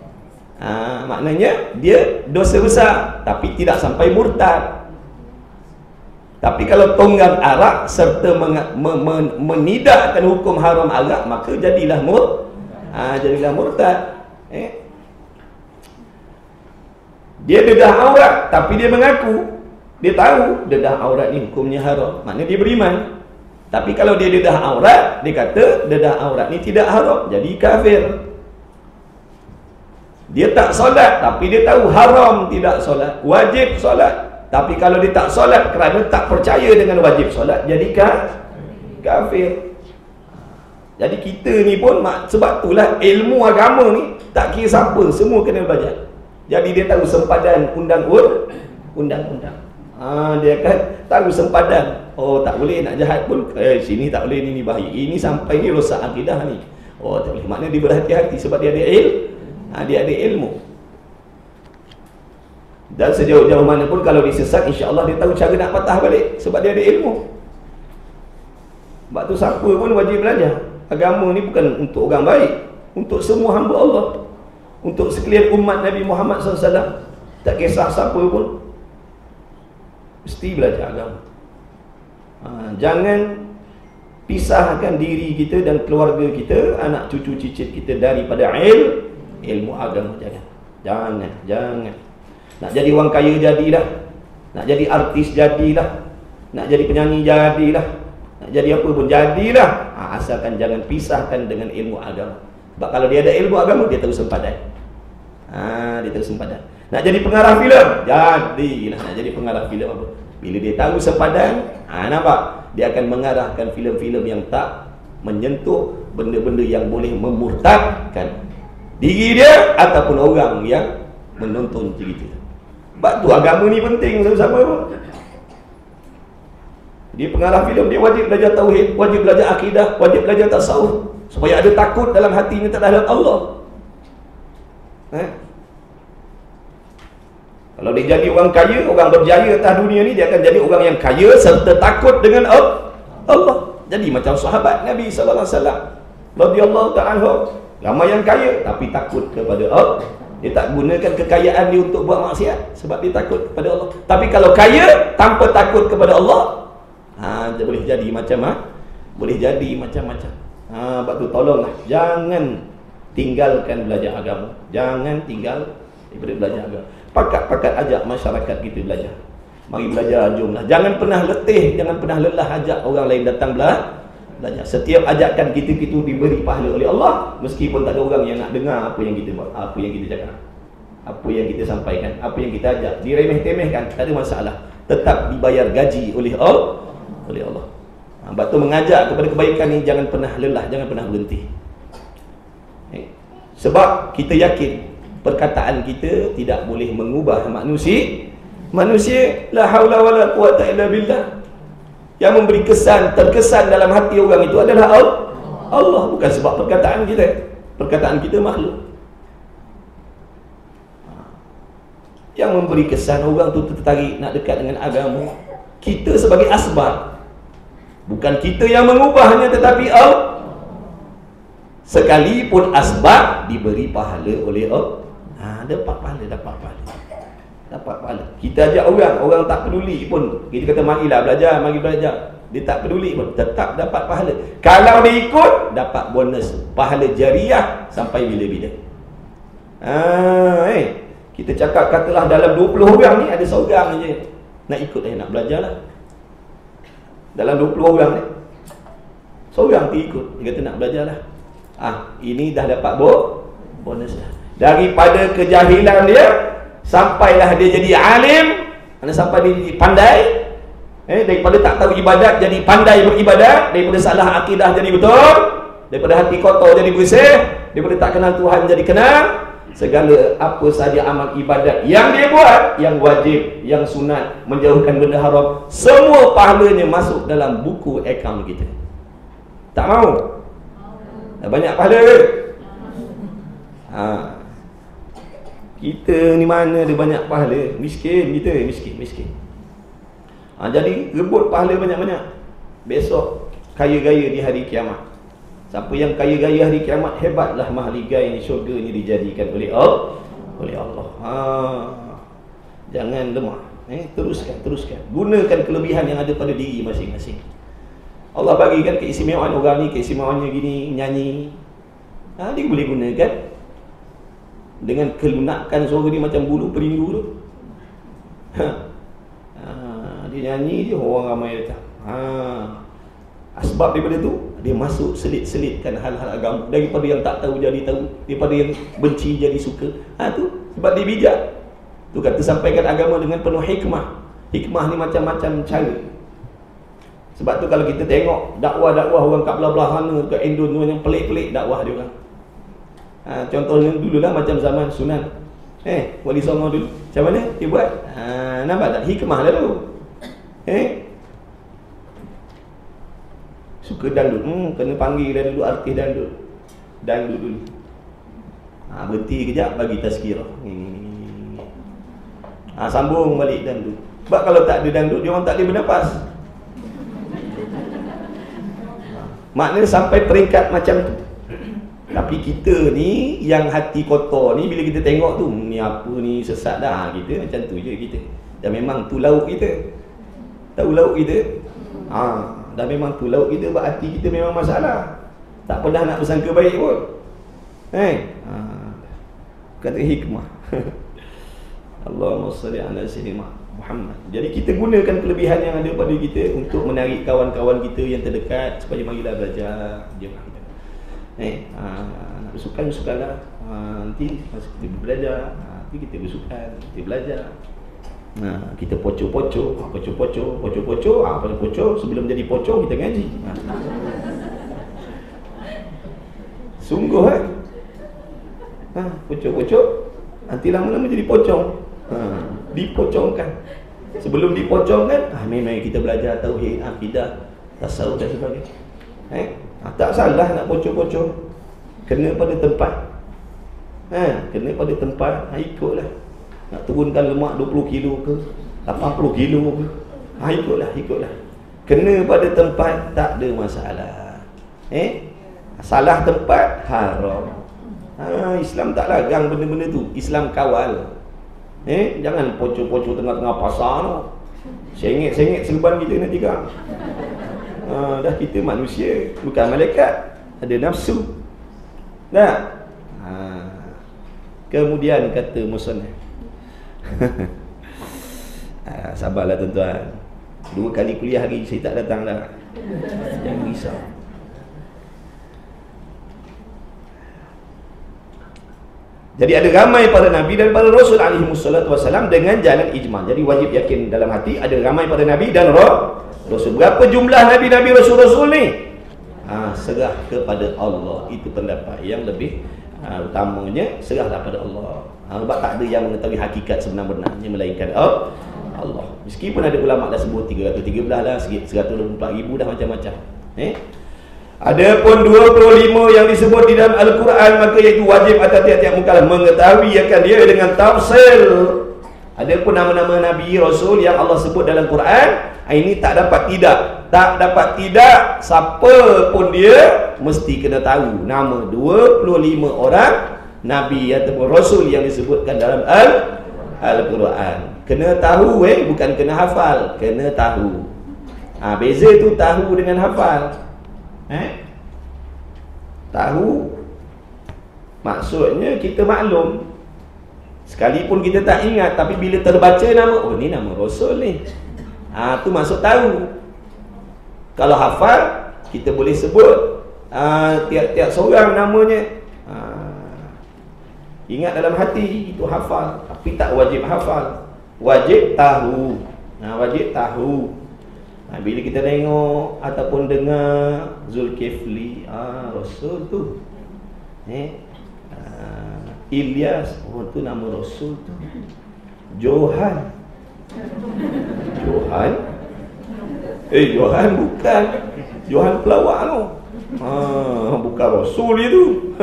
Maknanya dia dosa besar tapi tidak sampai murtad. Tapi kalau tonggang arak serta menidakkan hukum haram arak, maka jadilah murtad. Dia dedah aurat tapi dia mengaku, dia tahu dedah aurat ni hukumnya haram, maknanya dia beriman. Tapi kalau dia dedah aurat, dia kata dedah aurat ni tidak haram, jadi kafir. Dia tak solat tapi dia tahu haram tidak solat, wajib solat. Tapi kalau dia tak solat kerana tak percaya dengan wajib solat, jadi kafir. Jadi kita ni pun, sebab itulah ilmu agama ni tak kira siapa, semua kena belajar. Jadi dia tahu sempadan undang-undang. Dia kan tahu sempadan. Oh, tak boleh nak jahat pun, sini tak boleh, ni bahaya, ini sampai ni rosak akidah ni. Oh, tak boleh. Maknanya dia berhati-hati sebab dia ada ilmu. Dan sejauh-jauh mana pun kalau disesat, insya-Allah dia tahu cara nak patah balik sebab dia ada ilmu. Sebab tu siapa pun wajib belajar. Agama ni bukan untuk orang baik, untuk semua hamba Allah, untuk sekalian umat Nabi Muhammad SAW. Tak kisah siapa pun, mesti belajar agama. Jangan pisahkan diri kita dan keluarga kita, anak cucu cicit kita daripada ilmu agama. Jangan. Nak jadi orang kaya jadilah, nak jadi artis jadilah, nak jadi penyanyi jadilah, nak jadi apa pun jadilah, asalkan jangan pisahkan dengan ilmu agama. Sebab kalau dia ada ilmu agama, dia tahu sempadan. Dia tahu sempadan. Nak jadi pengarah filem, jadilah. Nak jadi pengarah filem apa? Bila dia tahu sempadan, nampak? Dia akan mengarahkan filem-filem yang tak menyentuh benda-benda yang boleh memurtadkan diri dia ataupun orang yang menonton cerita. Sebab tu agama ni penting sama-sama pun. Dia pengarah filem, dia wajib belajar tauhid, wajib belajar akidah, wajib belajar tasawuf, supaya ada takut dalam hatinya terhadap Allah. Kalau dia jadi orang kaya, orang berjaya atas dunia ni, dia akan jadi orang yang kaya serta takut dengan Allah. Jadi macam sahabat Nabi sallallahu alaihi wasallam radhiyallahu ta'ala anhu, ramai yang kaya tapi takut kepada Allah. Dia tak gunakan kekayaan dia untuk buat maksiat sebab dia takut kepada Allah. Tapi kalau kaya tanpa takut kepada Allah, dia boleh jadi macam-macam. Sebab tu tolonglah, jangan tinggalkan belajar agama. Jangan tinggal daripada belajar agama. Pakat-pakat ajak masyarakat kita belajar. Mari belajar, jomlah. Jangan pernah letih, jangan pernah lelah ajak orang lain datang belajar. Setiap ajakan kita diberi pahala oleh Allah, meskipun tak ada orang yang nak dengar apa yang kita buat, apa yang kita cakap, apa yang kita sampaikan, apa yang kita ajak. Diremeh-temehkan, tak ada masalah. Tetap dibayar gaji oleh Allah. Sebab tu mengajak kepada kebaikan ni jangan pernah lelah, jangan pernah berhenti. Sebab kita yakin perkataan kita tidak boleh mengubah manusia. La haula wala quwata illa billah. Yang memberi kesan, terkesan dalam hati orang itu adalah Allah, bukan sebab perkataan kita. Perkataan kita makhluk. Yang memberi kesan orang tu tertarik nak dekat dengan agama, kita sebagai asbab. Bukan kita yang mengubahnya, tetapi Allah. Sekalipun asbab diberi pahala oleh Allah. Dapat pahala. Kita ajak orang tak peduli pun. Kita kata mari belajar. Dia tak peduli pun, tetap dapat pahala. Kalau dia ikut, dapat bonus pahala jariah sampai bila-bila. Kita cakap katalah dalam 20 orang ni ada seorang je nak ikut, nak belajar lah. Dalam 20 orang ni seorang tu ikut, dia kata nak belajar lah. Ini dah dapat bonus lah. Daripada kejahilan dia sampailah dia jadi alim, sampai dia jadi pandai. Daripada tak tahu ibadat jadi pandai beribadat, daripada salah akidah jadi betul, daripada hati kotor jadi bersih, daripada tak kenal Tuhan jadi kenal. Segala apa sahaja amal ibadat yang dia buat, yang wajib, yang sunat, menjauhkan benda haram, semua pahalanya masuk dalam buku akaun kita. Tak mau? Banyak pahala ke? Kita ni mana ada banyak pahala? Miskin kita, miskin. Jadi rebut pahala banyak-banyak. Besok kaya gaya di hari kiamat. Siapa yang kaya gaya hari kiamat, hebatlah mahligai ni, syurga ni dijadikan oleh Allah. Jangan lemah. Teruskan. Gunakan kelebihan yang ada pada diri masing-masing. Allah bagikan keistimewaan orang ni, keistimewaannya gini, nyanyi. Dia boleh gunakan dengan kelunakan suara dia macam bulu perindu tu. Dia nyanyi je, orang ramai datang. Sebab daripada tu dia masuk selit-selitkan hal-hal agama. Daripada yang tak tahu jadi tahu, daripada yang benci jadi suka. Tu sebab dia bijak. Tu kata sampaikan agama dengan penuh hikmah. Hikmah ni macam-macam cara. Sebab tu kalau kita tengok dakwah-dakwah orang kat belah-belah sana, kat Indon yang pelik-pelik dakwah dia orang. Contohnya dululah macam zaman Sunan Wali Songo dulu. Macam mana dia buat? Nampak tak hikmah dah tu. Suka dangdut, kena panggil dah dulu artis dangdut dulu. Berhenti kejap, bagi tazkirah. Sambung balik dangdut. Sebab kalau tak ada dangdut, dia orang tak boleh bernafas. Maknanya sampai peringkat macam tu. Tapi kita ni yang hati kotor ni, bila kita tengok tu, ni apa ni, sesat dah. Kita macam tu je kita. Dan memang tu lauk kita. Tahu lauk kita? Dah memang tu lauk kita, buat hati kita memang masalah. Tak pernah nak bersangka baik pun. Kata hikmah. Allahumma salli ala sayyidina Muhammad. Jadi kita gunakan kelebihan yang ada pada kita untuk menarik kawan-kawan kita yang terdekat supaya marilah belajar. Jemaah kita. Nak bersukan-bersukanlah. Nanti masa kita belajar, nanti kita bersukan, kita belajar. Kita pocok-pocok, sebelum jadi pocong kita ngaji. Sungguh pocok-pocok, nanti lama-lama jadi pocong. Dipocongkan. Sebelum dipocongkan, memang kita belajar tauhid, akidah, tasawuf dan sebagainya. Tak salah nak pocong-pocong. Kena pada tempat. Ikutlah. Nak turunkan lemak 20 kilo ke 80 kilo ke, ikutlah. Kena pada tempat, tak ada masalah. Salah tempat, haram. Islam tak larang benda-benda tu. Islam kawal. Jangan pocok-pocok tengah-tengah pasar tu. Sengit-sengit serban kita nanti kan. Dah kita manusia, bukan malaikat. Ada nafsu. Dah. Kemudian kata musannaf, sabarlah tuan-tuan. 2 kali kuliah hari saya tak datang dah. Jangan risau. Jadi ada ramai para nabi dan para rasul alaihi wassalatu wassalam dengan jalan ijma'. Jadi wajib yakin dalam hati ada ramai para nabi dan rasul. Berapa jumlah nabi-nabi rasul-rasul ni? Serah kepada Allah. Itu pendapat yang lebih Utamanya serahlah pada Allah. Sebab tak ada yang mengetahui hakikat sebenar-benarnya melainkan Allah. Meskipun ada ulama dah sebut 313 lah, 124,000 dah macam-macam. Adapun 25 yang disebut di dalam Al-Quran, maka iaitu wajib atas tiap-tiap mukallaf mengetahui akan dia dengan tafsil. Adapun nama-nama Nabi Rasul yang Allah sebut dalam Quran, ini tak dapat tidak siapa pun dia mesti kena tahu nama 25 orang Nabi ataupun Rasul yang disebutkan dalam Al-Quran. Kena tahu, bukan kena hafal, kena tahu. Beza tu tahu dengan hafal. Tahu maksudnya kita maklum, sekalipun kita tak ingat, tapi bila terbaca nama, oh ni nama Rasul ni, tu maksud tahu. Kalau hafal, kita boleh sebut tiap-tiap seorang namanya, ingat dalam hati, itu hafal. Tapi tak wajib hafal, wajib tahu. Wajib tahu. Bila kita tengok ataupun dengar Zulkifli, Rasul tu, Ilyas, tu nama Rasul tu. Johan Johan bukan Johan pelawak tu. Bukan Rasul itu.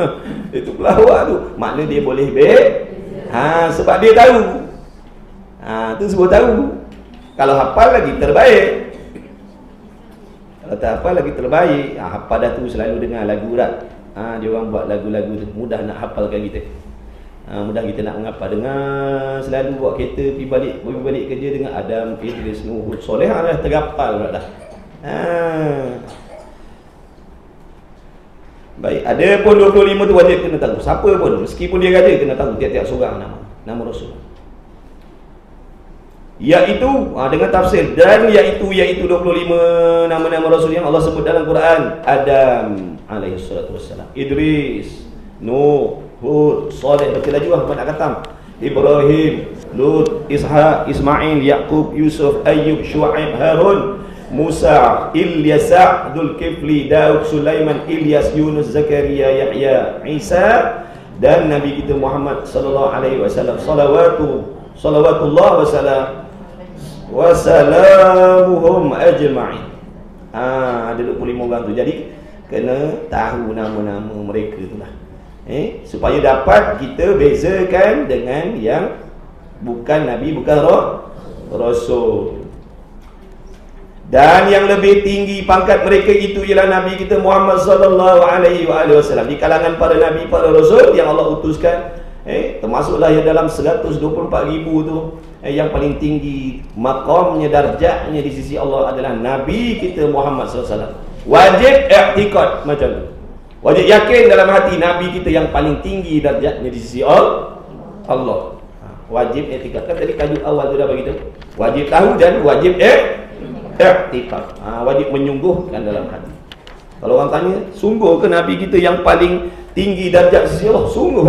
Itu pelawak tu. Maknanya dia boleh sebab dia tahu. Tu sebut tahu. Kalau hafal lagi terbaik. Kalau tak hafal lagi terbaik. Hafal dah tu, selalu dengar lagu rap. Dia orang buat lagu-lagu tu, mudah nak hafalkan kita. Mudah kita nak mengapa. Dengar selalu buat kereta pergi balik kerja dengan Adam, Idris, Nuh, Soleh, dah tergapal dah. Baik, ada pun 25 tu wajib kena tahu. Siapa pun, meskipun dia raja, kena tahu tiap-tiap seorang nama Rasul. Iaitu dengan tafsir, dan iaitu 25 nama-nama Rasul yang Allah sebut dalam Quran. Adam alaihi salatu wassalam, Idris, Nuh, Hud, Saleh, baca laju lah, nak khatam. Ibrahim, Lut, Ishaq, Ismail, Yaqub, Yusuf, Ayyub, Shu'aib, Harun, Musa, Ilyas, Zulkifli, Daud, Sulaiman, Ilyas, Yunus, Zakaria, Yahya, Isa, dan Nabi kita Muhammad sallallahu alaihi wasallam. Salawatullah wasalamuhum ajma'in. Ada 25 orang tu. Jadi kena tahu nama-nama mereka tu lah. Supaya dapat kita bezakan dengan yang bukan Nabi, bukan Rasul. Dan yang lebih tinggi pangkat mereka itu ialah Nabi kita Muhammad sallallahu alaihi wasallam. Di kalangan para Nabi, para Rasul yang Allah utuskan, termasuklah yang dalam 124,000 tu, yang paling tinggi maqamnya, darjatnya di sisi Allah adalah Nabi kita Muhammad SAW. Wajib i'tiqad macam tu. Wajib yakin dalam hati Nabi kita yang paling tinggi darjatnya di sisi Allah. Wajib i'tiqad. Kan tadi tajuk awal tu dah begitu. Wajib tahu dan wajib i'tiqad. Wajib menyungguhkan dalam hati. Kalau orang tanya, sungguh ke Nabi kita yang paling tinggi darjat di sisi Allah? Sungguh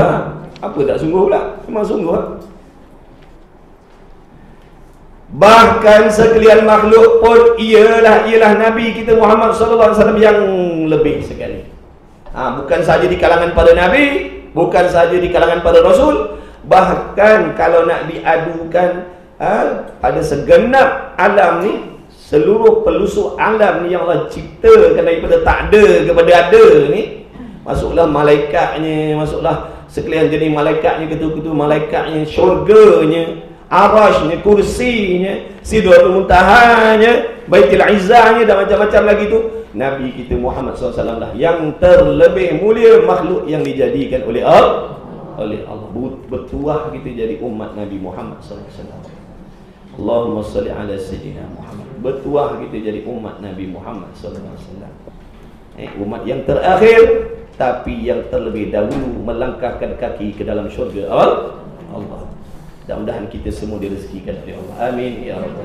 Apa tak sungguh pula? Memang sungguh Bahkan sekalian makhluk pun ialah Nabi kita Muhammad SAW yang lebih sekali. Bukan saja di kalangan para Nabi, bukan saja di kalangan para Rasul, bahkan kalau nak diadukan pada segenap alam ni, seluruh pelusuk alam ni yang Allah ciptakan daripada tak ada kepada ada ni, masuklah malaikatnya, masuklah sekalian jenis malaikatnya, ketua-ketua malaikatnya, syurganya, arasnya, kursinya, Sidratul Muntahanya, Baitul Izzahnya, dan macam-macam lagi tu. Nabi kita Muhammad SAW lah yang terlebih mulia makhluk yang dijadikan oleh Allah. Bertuah kita jadi umat Nabi Muhammad SAW. Allahumma salli ala sayyidina Muhammad. Bertuah kita jadi umat Nabi Muhammad SAW. Umat yang terakhir, tapi yang terlebih dahulu melangkahkan kaki ke dalam syurga Allah. Mudah-mudahan kita semua direzekikan oleh Allah. Amin ya rabbal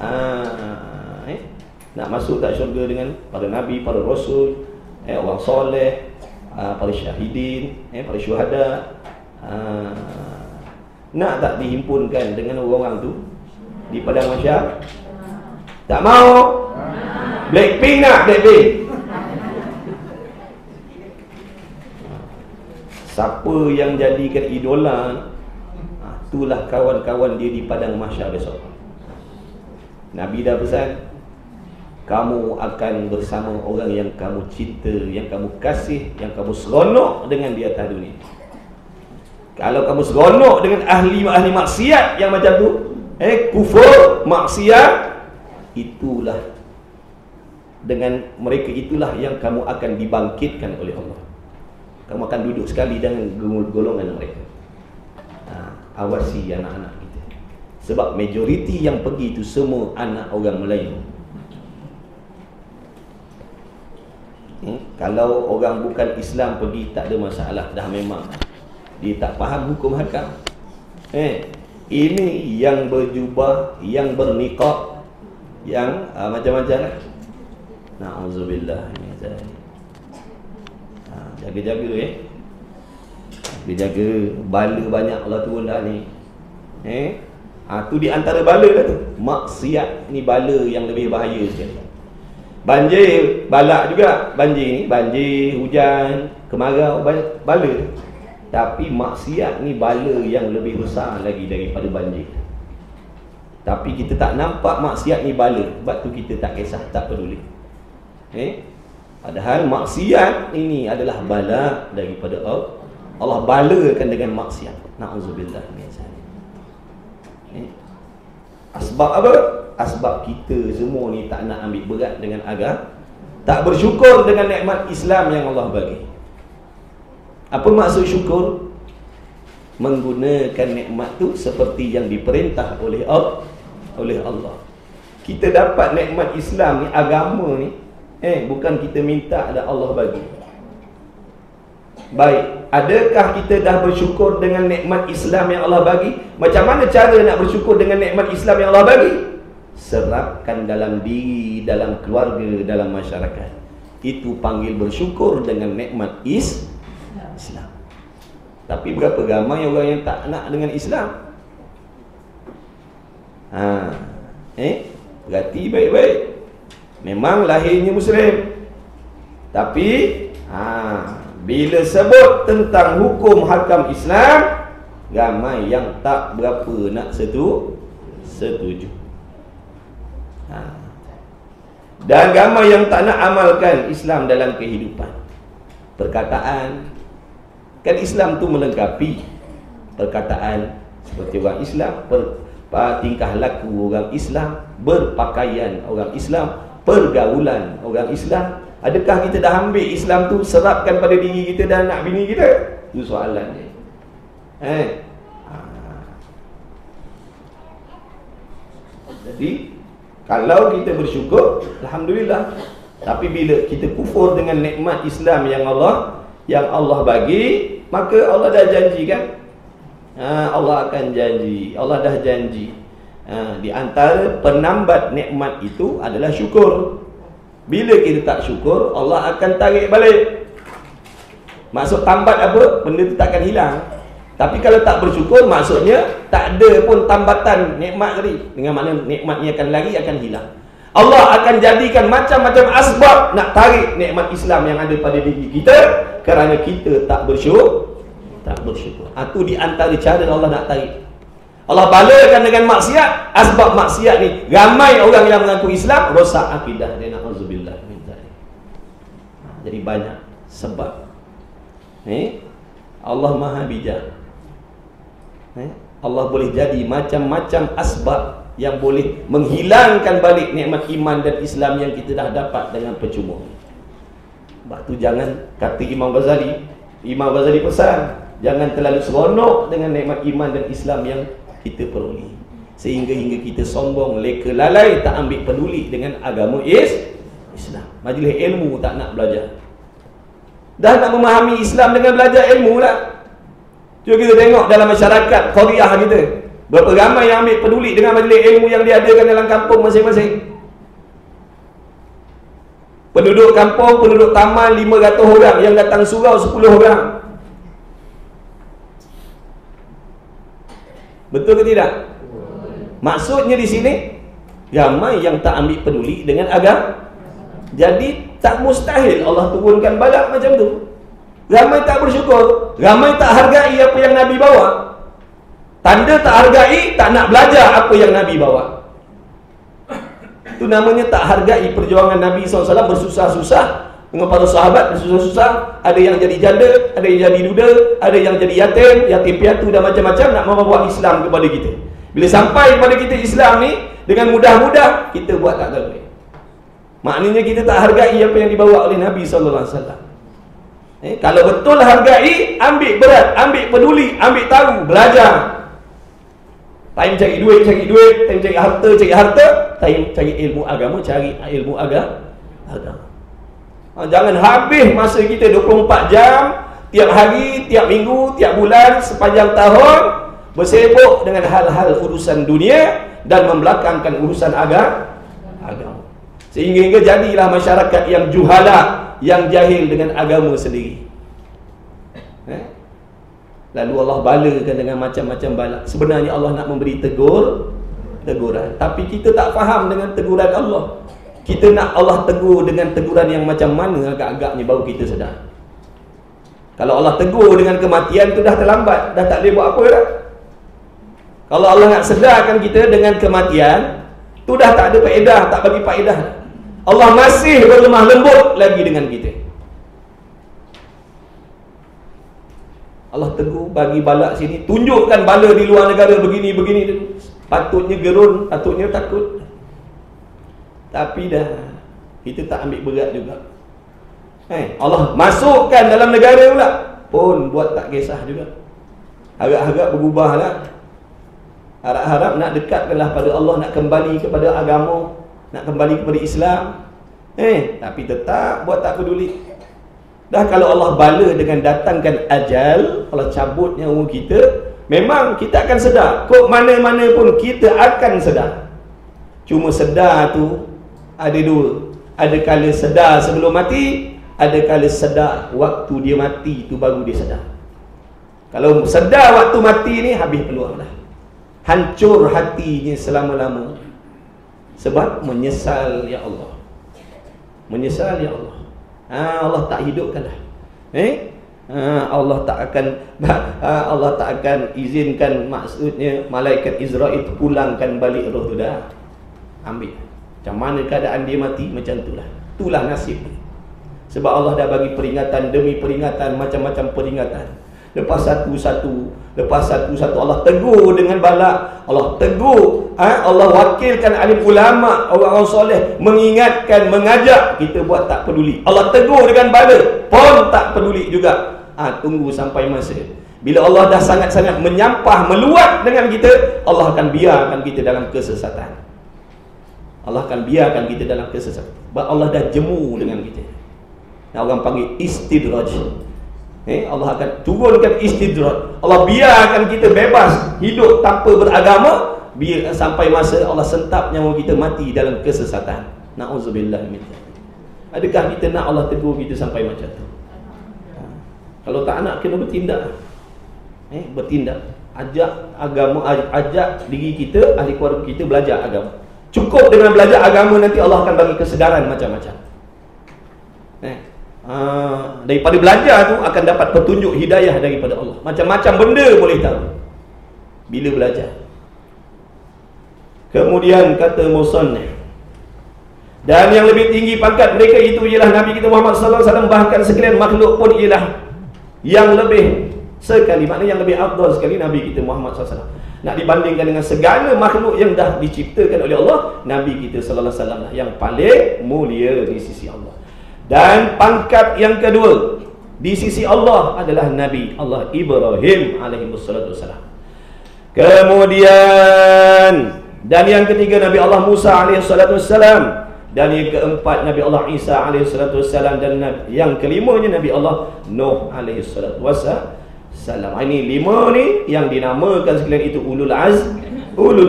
alamin. Nak masuk tak syurga dengan para nabi, para rasul, orang soleh, para syahidin, para syuhada. Nak tak dihimpunkan dengan orang-orang tu di padang mahsyar? Tak mau? Blackpink nak? Blackpink siapa yang jadikan idola, itulah kawan-kawan dia di padang mahsyar besok. Nabi dah pesan, kamu akan bersama orang yang kamu cinta, yang kamu kasih, yang kamu seronok dengan di atas dunia. Kalau kamu seronok dengan ahli maksiat yang macam tu, kufur, maksiat, itulah, dengan mereka itulah yang kamu akan dibangkitkan oleh Allah. Kamu akan duduk sekali dengan golongan mereka. Awasi anak-anak kita, sebab majoriti yang pergi itu semua anak orang Melayu. Kalau orang bukan Islam pergi, tak ada masalah, dah memang dia tak faham hukum hakam. Ini yang berjubah, yang berniqab, yang macam-macam lah. Na'udzubillah min zalik. Jaga-jaga jaga, bala banyak Allah turun dah ni. Tu di antara bala dah tu. Maksiat ni bala yang lebih bahaya sekali. Banjir balak juga, banjir ni, banjir, hujan, kemarau, bala. Tapi maksiat ni bala yang lebih besar lagi daripada banjir. Tapi kita tak nampak maksiat ni bala, sebab tu kita tak kisah, tak peduli. Padahal maksiat ini adalah bala daripada Allah. Allah balakan dengan maksiat. Na'udzubillah min zalik. Asbab apa? Asbab kita semua ni tak nak ambil berat dengan agama, tak bersyukur dengan nikmat Islam yang Allah bagi. Apa maksud syukur? Menggunakan nikmat tu seperti yang diperintah oleh Allah. Kita dapat nikmat Islam ni, agama ni, bukan kita minta, ada Allah bagi. Baik, adakah kita dah bersyukur dengan nikmat Islam yang Allah bagi? Macam mana cara nak bersyukur dengan nikmat Islam yang Allah bagi? Serapkan dalam diri, dalam keluarga, dalam masyarakat. Itu panggil bersyukur dengan nikmat Islam. Tapi berapa ramai orang yang tak nak dengan Islam? Berarti baik-baik, memang lahirnya Muslim, tapi bila sebut tentang hukum hakam Islam, ramai yang tak berapa nak setuju. Dan ramai yang tak nak amalkan Islam dalam kehidupan. Perkataan, kan Islam tu melengkapi perkataan seperti orang Islam, tingkah laku orang Islam, berpakaian orang Islam, pergaulan orang Islam. Adakah kita dah ambil Islam tu serapkan pada diri kita dan anak bini kita? Itu soalan dia. Jadi kalau kita bersyukur, alhamdulillah. Tapi bila kita kufur dengan nikmat Islam yang Allah bagi, maka Allah dah janjikan, Allah akan janji, Allah dah janji. Di antara penambat nikmat itu adalah syukur. Bila kita tak syukur, Allah akan tarik balik. Maksud tambat apa? Benda tu takkan hilang. Tapi kalau tak bersyukur, maksudnya tak ada pun tambatan nikmat tadi. Dengan makna nikmatnya akan lari, akan hilang. Allah akan jadikan macam-macam asbab nak tarik nikmat Islam yang ada pada diri kita, kerana kita tak bersyukur. Itu di antara cara Allah nak tarik. Allah balakan dengan maksiat. Asbab maksiat ni, ramai orang yang mengaku Islam rosak akidah dia. Na'udzubillah min zalik. Jadi banyak sebab. Allah Maha bijak. Allah boleh jadi macam-macam asbab yang boleh menghilangkan balik nikmat iman dan Islam yang kita dah dapat dengan percuma. Sebab tu jangan, kata Imam Ghazali pesan, jangan terlalu seronok dengan nikmat iman dan Islam yang kita peroleh, sehingga kita sombong, leka lalai, tak ambil peduli dengan agama Islam. Majlis ilmu tak nak belajar. Dah nak memahami Islam dengan belajar ilmu lah. Cuba kita tengok dalam masyarakat qaryah kita, berapa ramai yang ambil peduli dengan majlis ilmu yang diadakan dalam kampung masing-masing. Penduduk kampung, penduduk taman 500 orang, yang datang surau 10 orang. Betul ke tidak? Maksudnya di sini, ramai yang tak ambil peduli dengan agama. Jadi tak mustahil Allah turunkan balak macam tu. Ramai tak bersyukur, ramai tak hargai apa yang Nabi bawa. Tanda tak hargai, tak nak belajar apa yang Nabi bawa. Itu namanya tak hargai perjuangan Nabi SAW bersusah-susah dengan para sahabat, bersusah-susah. Ada yang jadi janda, ada yang jadi duda, ada yang jadi yatim piatu dan macam-macam nak membawa Islam kepada kita. Bila sampai kepada kita Islam ni dengan mudah-mudah, kita buat tak tahu. Maknanya kita tak hargai apa yang dibawa oleh Nabi SAW. Kalau betul hargai, ambil berat, ambil peduli, ambil tahu, belajar. Time cari duit, time cari harta, time cari ilmu agama, cari ilmu agama. Jangan habis masa kita 24 jam tiap hari, tiap minggu, tiap bulan, sepanjang tahun bersibuk dengan hal-hal urusan dunia dan membelakangkan urusan agama. Sehingga jadilah masyarakat yang juhala, yang jahil dengan agama sendiri. Lalu Allah balakan dengan macam-macam bala. Sebenarnya Allah nak memberi teguran, tapi kita tak faham dengan teguran Allah. Kita nak Allah tegur dengan teguran yang macam mana, agak-agaknya baru kita sedar. Kalau Allah tegur dengan kematian, tu dah terlambat, dah tak boleh buat apa dah. Kalau Allah nak sedarkan kita dengan kematian, tu dah tak ada faedah, tak bagi faedah. Allah masih berlemah lembut lagi dengan kita. Allah tegur, bagi bala sini, tunjukkan bala di luar negara begini. Patutnya gerun, patutnya takut. Tapi dah kita tak ambil berat juga. Allah masukkan dalam negara pula, pun buat tak kisah juga. Harap-harap berubah lah. Harap-harap nak dekatkanlah pada Allah, nak kembali kepada agama, nak kembali kepada Islam. Tapi tetap buat tak peduli. Dah kalau Allah bala dengan datangkan ajal, Allah cabut nyawa kita, memang kita akan sedar. Kok mana-mana pun kita akan sedar. Cuma sedar tu ada dua. Ada kala sedar sebelum mati, ada kala sedar waktu dia mati tu baru dia sedar. Kalau sedar waktu mati ni, habis peluang dah. Hancur hatinya selama-lama. Sebab menyesal ya Allah. Menyesal ya Allah. Allah tak hidupkan dah. Allah tak akan izinkan, maksudnya malaikat Israel itu pulangkan balik roh tu dah. Ambil. Macam mana keadaan dia mati, macam itulah. Itulah nasib. Sebab Allah dah bagi peringatan demi peringatan, macam-macam peringatan. Lepas satu-satu Allah tegur dengan bala. Allah tegur, Allah wakilkan alim ulama, orang-orang soleh, mengingatkan, mengajak, kita buat tak peduli. Allah tegur dengan bala, pun tak peduli juga. Tunggu sampai masa bila Allah dah sangat-sangat menyampah, meluat dengan kita, Allah akan biarkan kita dalam kesesatan. Allah akan biarkan kita dalam kesesatan. Sebab Allah dah jemu dengan kita. Orang panggil istidraj. Allah akan turunkan istidraj. Allah biarkan kita bebas hidup tanpa beragama, biar sampai masa Allah sentap nyawa kita mati dalam kesesatan. Na'udzubillah min dzalik. Adakah kita nak Allah tegur kita sampai macam tu? Kalau tak nak, kena bertindak. Bertindak. Ajak agama, ajak diri kita, ahli keluarga kita belajar agama. Cukup dengan belajar agama, nanti Allah akan bagi kesedaran macam-macam. Daripada belajar tu akan dapat petunjuk hidayah daripada Allah. Macam-macam benda boleh tahu bila belajar. Kemudian kata musannif, dan yang lebih tinggi pangkat mereka itu ialah Nabi kita Muhammad sallallahu alaihi wasallam, bahkan sekalian makhluk pun ialah yang lebih sekali, maknanya yang lebih afdal sekali Nabi kita Muhammad sallallahu alaihi wasallam. Nak dibandingkan dengan segala makhluk yang dah diciptakan oleh Allah, Nabi kita sallallahu alaihi wasallam yang paling mulia di sisi Allah. Dan pangkat yang kedua di sisi Allah adalah Nabi Allah Ibrahim alaihi wassalam. Kemudian dan yang ketiga Nabi Allah Musa alaihi wassalam, dan yang keempat Nabi Allah Isa alaihi wassalam, dan yang kelimanya Nabi Allah Nuh alaihi wassalam. Ini 5 ni yang dinamakan sekalian itu ulul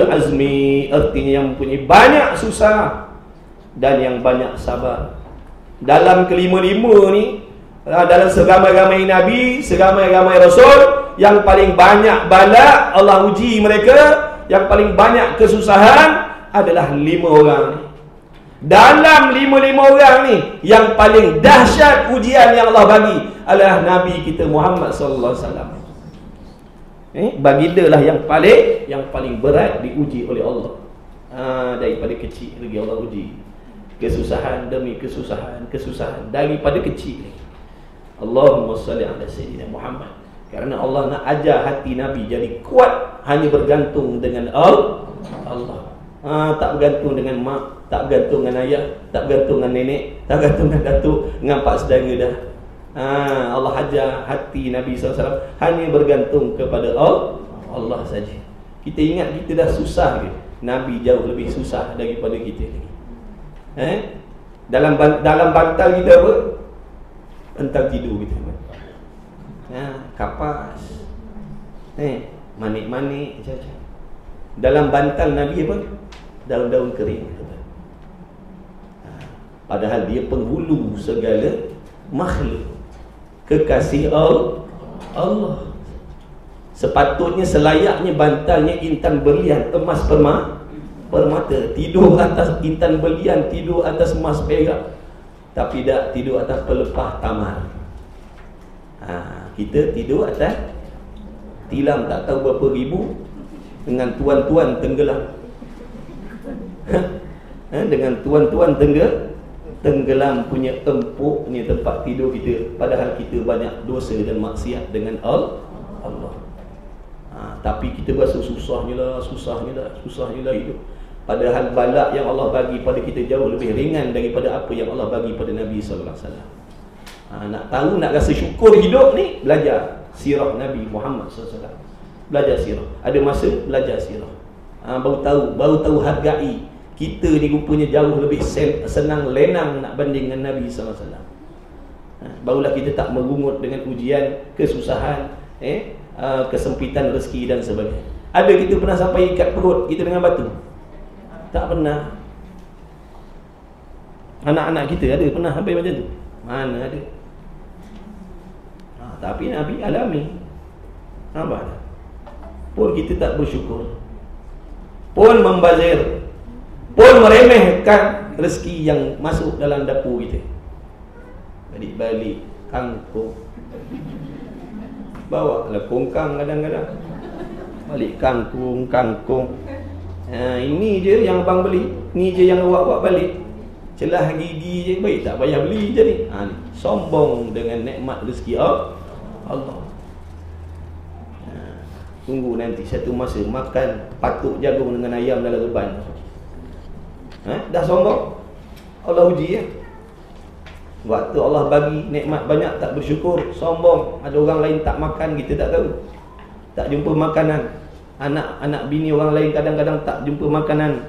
azmi, artinya yang mempunyai banyak susah dan yang banyak sabar. Dalam kelima-lima ni, dalam seramai-ramai Nabi, seramai-ramai Rasul, yang paling banyak bala Allah uji mereka, yang paling banyak kesusahan adalah 5 orang ni. Dalam 55 orang ni, yang paling dahsyat ujian yang Allah bagi adalah Nabi kita Muhammad sallallahu alaihi wasallam. Baginda lah yang paling berat diuji oleh Allah. Daripada kecil lagi Allah uji. Kesusahan demi kesusahan daripada kecil lagi. Allahumma salli ala sayyidina Muhammad. Kerana Allah nak ajar hati Nabi jadi kuat, hanya bergantung dengan Allah. Tak bergantung dengan mak, tak bergantung dengan ayah, tak bergantung dengan nenek, tak bergantung dengan datuk, dengan pak saudara dah. Allah ajar hati Nabi SAW hanya bergantung kepada Allah saja. Kita ingat kita dah susah ke? Nabi jauh lebih susah daripada kita lagi. Dalam bantal kita apa? Bantal tidur kita. Kapas. Manik-manik macam-macam. Dalam bantal Nabi apa? Daun-daun kering. Padahal dia penghulu segala makhluk, kekasih Allah. Sepatutnya selayaknya bantalnya intan berlian, emas permata. Tidur atas intan berlian, tidur atas emas perak. Tapi tak tidur atas pelepah tamar. Kita tidur atas tilam tak tahu berapa ribu, dengan tuan-tuan tenggelam. Dengan tuan-tuan tenggelam punya empuk ni tempat tidur kita. Padahal kita banyak dosa dan maksiat dengan Allah. Tapi kita rasa susahnya lah hidup. Padahal balak yang Allah bagi pada kita jauh lebih ringan daripada apa yang Allah bagi pada Nabi sallallahu alaihi wasallam. Nak tahu, nak rasa syukur hidup ni, belajar sirah Nabi Muhammad sallallahu alaihi wasallam. Belajar sirah. Ada masa belajar sirah. Baru tahu hargai. Kita ni rupanya jauh lebih senang lenang nak banding dengan Nabi sallallahu alaihi wasallam. Barulah kita tak merungut dengan ujian, kesusahan, kesempitan rezeki dan sebagainya. Ada kita pernah sampai ikat perut kita dengan batu? Tak pernah. Anak-anak kita ada pernah sampai macam tu? Mana ada. Tapi Nabi alami. Nampak tak? Pun kita tak bersyukur, pun membazir, pun meremehkan rezeki yang masuk dalam dapur kita. Balik-balik kangkung, bawa lah kongkang kadang-kadang. Balik kangkung. Ini je yang abang beli, ni je yang awak bawa balik. Celah gigi je, baik tak payah beli je ni. Sombong dengan nikmat rezeki Allah. Tunggu nanti satu masa makan patuk jagung dengan ayam dalam reban. Dah sombong, Allah uji ya. Waktu Allah bagi nikmat banyak tak bersyukur, sombong. Ada orang lain tak makan, kita tak tahu. Tak jumpa makanan. Anak bini orang lain kadang-kadang tak jumpa makanan.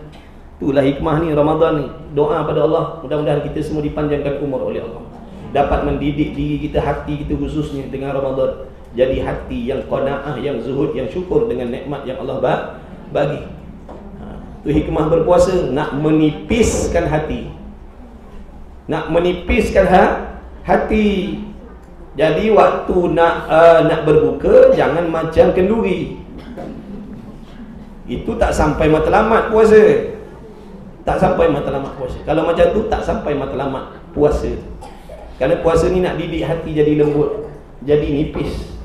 Itulah hikmah ni Ramadan ni. Doa pada Allah, mudah-mudahan kita semua dipanjangkan umur oleh Allah. Dapat mendidik diri kita, hati kita khususnya dengan Ramadan. Jadi hati yang qanaah, yang zuhud, yang syukur dengan nikmat yang Allah bagi. Itu hikmah berpuasa, nak menipiskan hati. Nak menipiskan hati. Jadi waktu nak berbuka, jangan macam kenduri. Itu tak sampai matlamat puasa. Tak sampai matlamat puasa. Kalau macam tu tak sampai matlamat puasa. Kerana puasa ni nak didik hati jadi lembut, jadi nipis,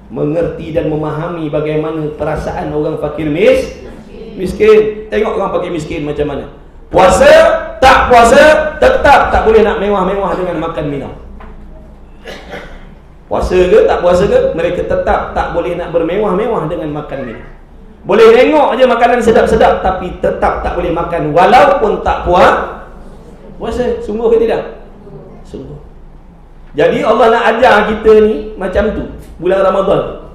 mengerti dan memahami bagaimana perasaan orang fakir miskin. Tengok orang fakir miskin macam mana. Puasa, tak puasa, tetap tak boleh nak mewah-mewah dengan makan minum. Puasa ke tak puasa ke, mereka tetap tak boleh nak bermewah-mewah dengan makan minum. Boleh tengok je makanan sedap-sedap, tapi tetap tak boleh makan walaupun tak puasa. Sungguh ke tidak? Sungguh. Jadi Allah nak ajar kita ni macam tu bulan Ramadan.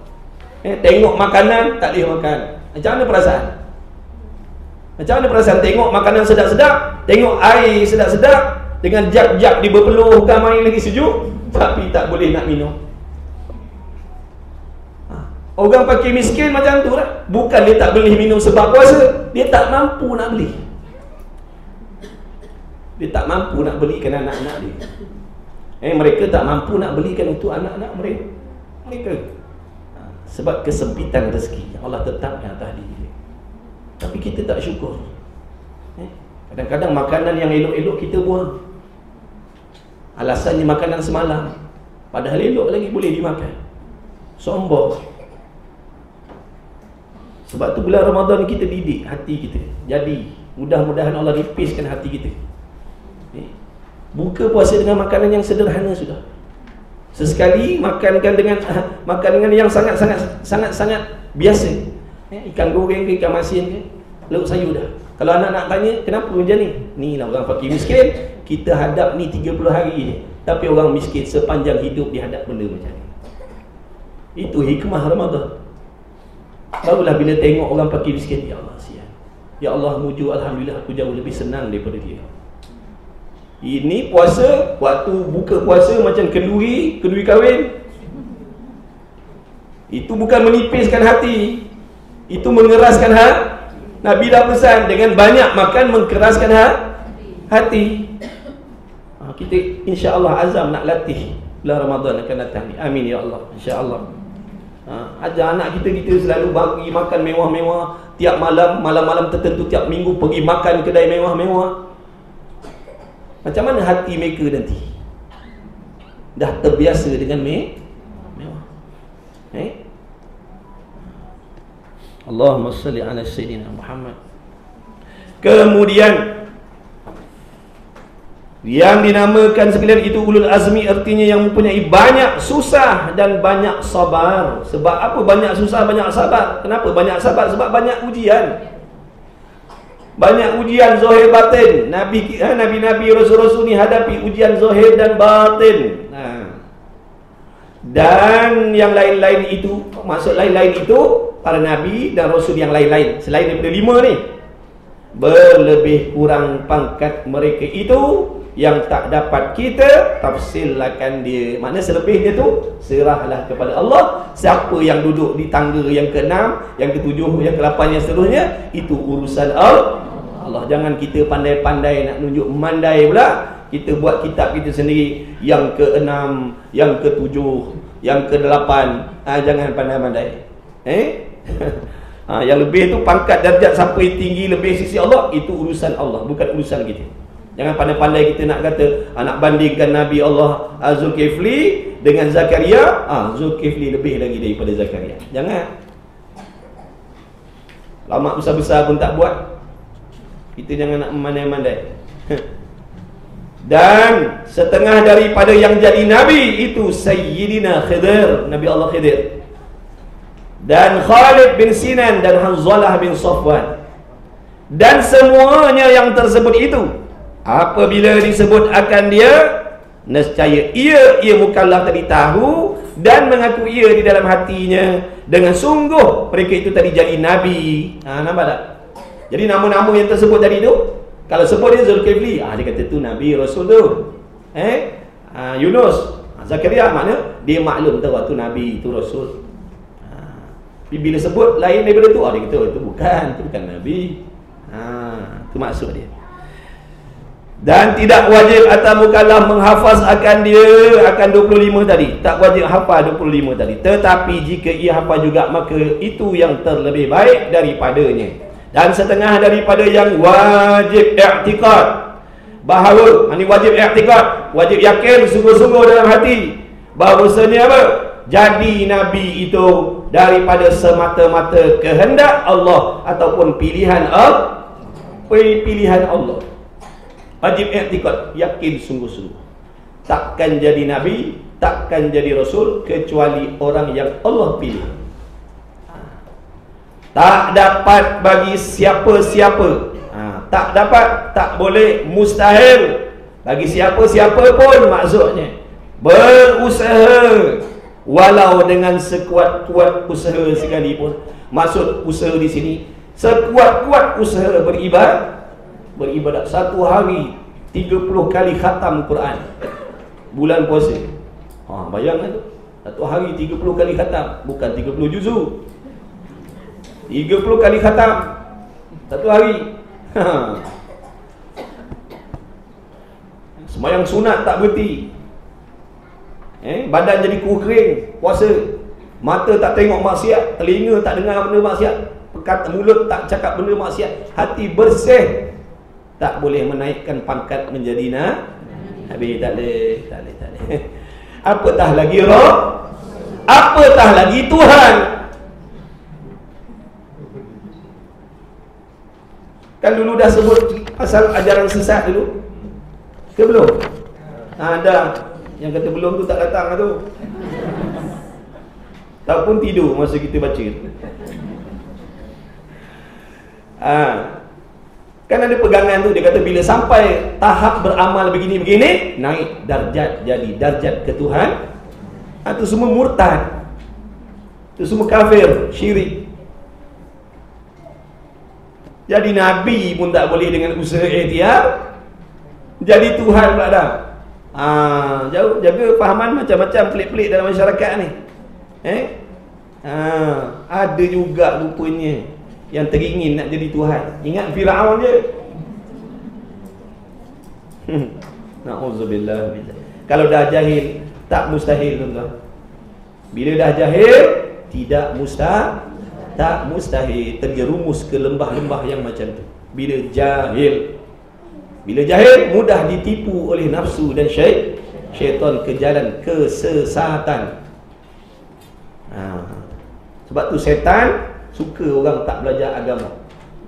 Tengok makanan tak boleh makan. Macam mana perasaan? Macam mana perasaan tengok makanan sedap-sedap, tengok air sedap-sedap dengan jap-jap diberpeluhkan main lagi sejuk, tapi tak boleh nak minum. Orang fakir miskin macam tu lah. Bukan dia tak boleh minum sebab puasa, dia tak mampu nak beli. Dia tak mampu nak belikan anak-anak dia. Mereka tak mampu nak belikan untuk anak-anak mereka. Sebab kesempitan rezeki yang Allah tetapkan atas diri dia. Tapi kita tak syukur. Kadang-kadang makanan yang elok-elok kita buang. Alasannya makanan semalam, padahal elok lagi boleh dimakan. Sombong. Sebab tu bulan Ramadan kita didik hati kita. Jadi mudah-mudahan Allah nipiskan hati kita. Buka puasa dengan makanan yang sederhana sudah. Sesekali makankan dengan yang sangat biasa. Ikan goreng ke, ikan masin ke, lauk sayur dah. Kalau anak nak tanya, kenapa macam ni? Ni lah orang fakir miskin, kita hadap ni 30 hari je. Tapi orang miskin sepanjang hidup dia hadap benda macam ni. Itu hikmah Ramadan. Barulah bila tengok orang fakir miskin, ya Allah sian. Ya Allah muju, alhamdulillah aku jauh lebih senang daripada dia. Ini puasa, waktu buka puasa macam kenduri kahwin. Itu bukan menipiskan hati, itu mengeraskan hati. Nabi dah pesan, dengan banyak makan mengkeraskan hati. Kita insya-Allah azam nak latih bulan Ramadan akan datang ni. Amin ya Allah, insya-Allah. Ajar anak kita selalu bagi makan mewah-mewah tiap malam tertentu, tiap minggu pergi makan kedai mewah-mewah. Macam mana hati mereka nanti? Dah terbiasa dengan mewah. Allahumma salli ala Sayyidina Muhammad. Kemudian yang dinamakan sekalian itu ulul azmi, artinya yang mempunyai banyak susah dan banyak sabar. Sebab apa banyak susah banyak sabar? Kenapa banyak sabar? Sebab banyak ujian. Banyak ujian zahir batin. Nabi-nabi rasul-rasul ni hadapi ujian zahir dan batin. Dan yang lain-lain itu, maksud lain-lain itu para nabi dan rasul yang lain-lain selain daripada 5 ni, berlebih kurang pangkat mereka itu yang tak dapat kita tafsirkan dia. Maknanya selebihnya tu serahlah kepada Allah. Siapa yang duduk di tangga yang ke-6, yang ke-7, yang ke-8, yang seterusnya, itu urusan Allah. Jangan kita pandai-pandai nak nunjuk memandai pula. Kita buat kitab kita sendiri yang ke-6, yang ke-7, yang ke-8. Jangan pandai-pandai. Yang lebih tu pangkat darjat sampai tinggi lebih sisi Allah, itu urusan Allah, bukan urusan kita. Jangan pandai-pandai kita nak kata nak bandingkan Nabi Allah Zulkifli dengan Zakaria. Zulkifli lebih lagi daripada Zakaria. Jangan. Lama besar-besar pun tak buat. Kita jangan nak memandai-mandai. Dan setengah daripada yang jadi Nabi itu Sayyidina Khidir, Nabi Allah Khidir, dan Khalid bin Sinan dan Hanzalah bin Safwan. Dan semuanya yang tersebut itu, apabila disebut akan dia, nescaya ia mukallaf tadi tahu dan mengaku ia di dalam hatinya dengan sungguh mereka itu tadi jadi Nabi. Nampak tak? Jadi nama-nama yang tersebut tadi tu, kalau sebut dia Zulkifli, dia kata tu Nabi Rasul tu. Yunus, Zakaria, makna dia maklum tahu tu Nabi, tu Rasul. Bila sebut lain daripada tu, dia kata itu bukan Nabi. Itu maksud dia. Dan tidak wajib atas mukallaf menghafaz akan dia akan 25 tadi. Tak wajib hafal 25 tadi. Tetapi jika ia hafal juga, maka itu yang terlebih baik daripadanya. Dan setengah daripada yang wajib i'tiqad, bahawa ini wajib i'tiqad, wajib yakin sungguh-sungguh dalam hati bahawasanya apa? Jadi Nabi itu daripada semata-mata kehendak Allah ataupun pilihan Allah. Wajib i'tiqad, yakin sungguh-sungguh. Takkan jadi Nabi, takkan jadi Rasul kecuali orang yang Allah pilih. Tak dapat bagi siapa-siapa. Tak dapat, tak boleh, mustahil bagi siapa-siapa pun, maksudnya berusaha walau dengan sekuat-kuat usaha sekalipun. Maksud usaha di sini sekuat-kuat usaha beribadat. Satu hari 30 kali khatam Quran bulan puasa. Bayangkan tu, satu hari 30 kali khatam, bukan 30 juzuk, 30 kali khatam satu hari. Sembahyang sunat tak berhenti. Badan jadi kuh kering puasa. Mata tak tengok maksiat, telinga tak dengar benda maksiat, mulut tak cakap benda maksiat, hati bersih. tak boleh menaikkan pangkat menjadi nabi. Tak boleh. Apatah lagi roh, apatah lagi Tuhan. Kan dulu dah sebut pasal ajaran sesat dulu ke belum? Ada yang kata belum tu tak datang tu, ataupun tidur masa kita baca. Kan ada pegangan tu, dia kata bila sampai tahap beramal begini-begini, naik darjat, jadi darjat ke Tuhan. Itu semua murtad, itu semua kafir, syirik. Jadi Nabi pun tak boleh dengan usaha ikhtiar, jadi Tuhan pula dah. Jauh, jaga fahaman macam-macam pelik-pelik dalam masyarakat ni. Ada juga rupanya yang teringin nak jadi Tuhan. Ingat Firaun je. Na'udzubillah. Kalau dah jahil, tak mustahil tuan-tuan. Bila dah jahil, tidak tak mustahil terjerumus ke lembah-lembah yang macam tu. Bila jahil, mudah ditipu oleh nafsu dan syaitan ke jalan kesesatan. Sebab tu setan suka orang tak belajar agama,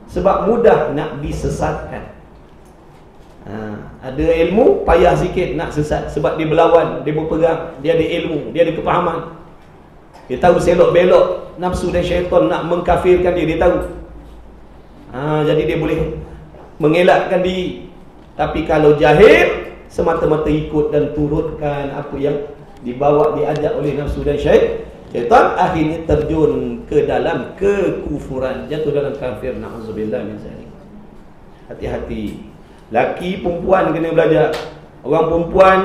sebab mudah nak disesatkan. Ada ilmu payah sikit nak sesat, sebab dia berlawan, dia berpegang, dia ada ilmu, dia ada kepahaman, dia tahu selok belok nafsu dan syaitan nak mengkafirkan dia, dia tahu. Jadi dia boleh mengelakkan diri. Tapi kalau jahil, semata-mata ikut dan turutkan apa yang dibawa, diajak oleh nafsu dan syaitan, akhirnya terjun ke dalam kekufuran, jatuh dalam kafir. Na'udzubillah min zalik. Hati-hati. Laki perempuan kena belajar. Orang perempuan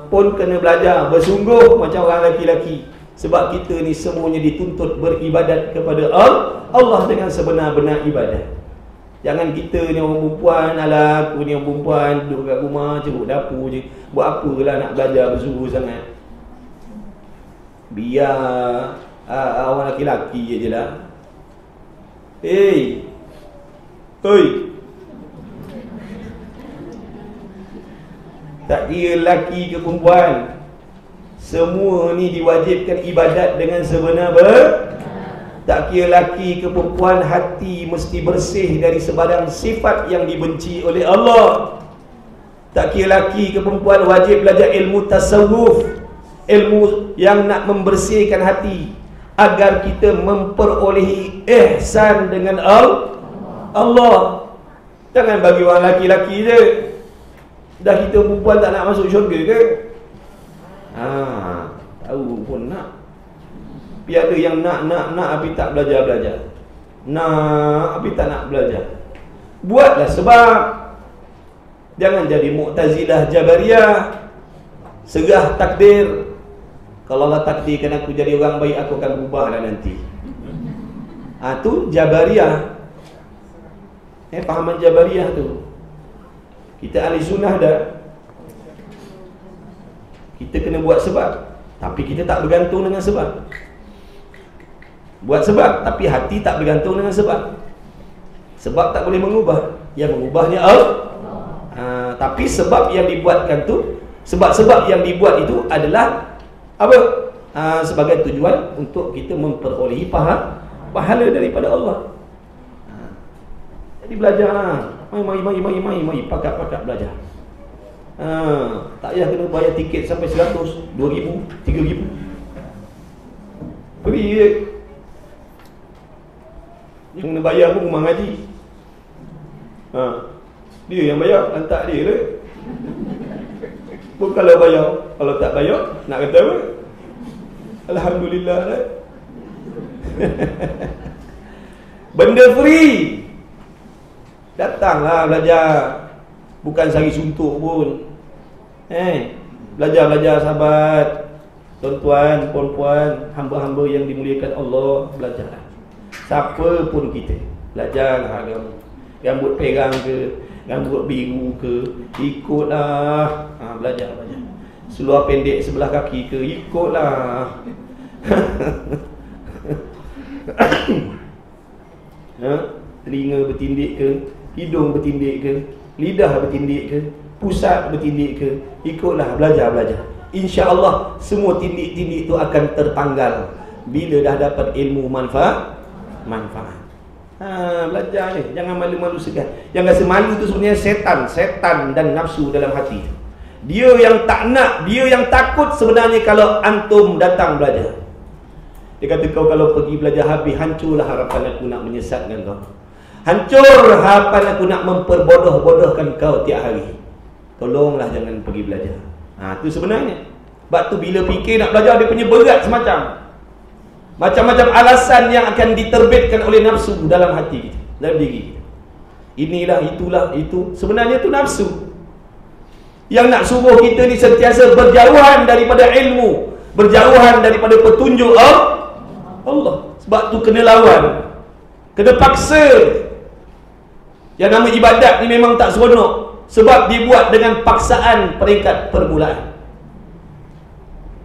pun kena belajar bersungguh macam orang laki-laki. Sebab kita ni semuanya dituntut beribadat kepada Allah dengan sebenar-benar ibadat. Jangan kita ni orang perempuan, alah aku ni orang perempuan, duduk kat rumah, ceruk dapur je, buat apalah nak belajar bersungguh sangat. Biar orang laki-laki je lah. Tak kira lelaki ke perempuan, semua ni diwajibkan ibadat dengan sebenar-benar. Tak kira lelaki ke perempuan, hati mesti bersih dari sebarang sifat yang dibenci oleh Allah. Tak kira lelaki ke perempuan, wajib belajar ilmu tasawuf, ilmu yang nak membersihkan hati agar kita memperolehi ihsan dengan Allah. Jangan bagi orang laki-laki je. Dah kita perempuan tak nak masuk syurga ke? Tahu pun nak. Biar ada yang nak tapi tak belajar. Nak tapi tak nak belajar. Buatlah sebab. Jangan jadi Mu'tazilah Jabariyah, serah takdir. Kalau Allah takdirkan aku jadi orang baik, aku akan berubahlah nanti. Tu Jabariyah. Fahaman Jabariyah tu. Kita ahli sunnah dah. Kita kena buat sebab, tapi kita tak bergantung dengan sebab. Buat sebab, tapi hati tak bergantung dengan sebab. Sebab tak boleh mengubah. Yang mengubahnya Allah. Tapi sebab yang dibuatkan tu, sebab-sebab yang dibuat itu adalah apa? Sebagai tujuan untuk kita memperolehi pahala daripada Allah. Jadi belajarlah. Mari pakat belajar. Tak payah kena bayar tiket sampai 100, 2,000, 3,000. Pergi je. Yang kena bayar pun rumah ngaji. Dia yang bayar, hantar dia lah. Pun kalau bayar, kalau tak bayar, nak kata apa? Alhamdulillah lah. Benda free. Datanglah belajar. Bukan sari suntuk pun. Belajar sahabat, tuan-tuan, puan-puan, hamba-hamba yang dimuliakan Allah, belajarlah. Siapa pun kita, belajarlah agama. Rambut perang ke, rambut biru ke, ikutlah. Belajar. Seluar pendek sebelah kaki ke, ikutlah. Telinga bertindik ke, hidung bertindik ke, lidah bertindik ke, pusat bertindik ke, ikutlah belajar. InsyaAllah semua tindik-tindik itu akan tertanggal bila dah dapat ilmu manfaat. Belajar ni, jangan malu-malu segan. Yang rasa malu tu sebenarnya setan dan nafsu dalam hati. Dia yang tak nak, dia yang takut sebenarnya kalau antum datang belajar. Dia kata, kau kalau pergi belajar habis, hancurlah harapan aku nak menyesatkan kau. Hancur harapan aku nak memperbodoh-bodohkan kau tiap hari. Tolonglah jangan pergi belajar. Tu sebenarnya. Sebab tu bila fikir nak belajar, dia punya berat macam-macam alasan yang akan diterbitkan oleh nafsu dalam hati kita, dalam diri kita. Inilah, itulah, itu. Sebenarnya itu nafsu yang nak suruh kita ni sentiasa berjauhan daripada ilmu, berjauhan daripada petunjuk Allah. Sebab tu kena lawan, kena paksa. Yang nama ibadat ni memang tak seronok, sebab dibuat dengan paksaan peringkat permulaan.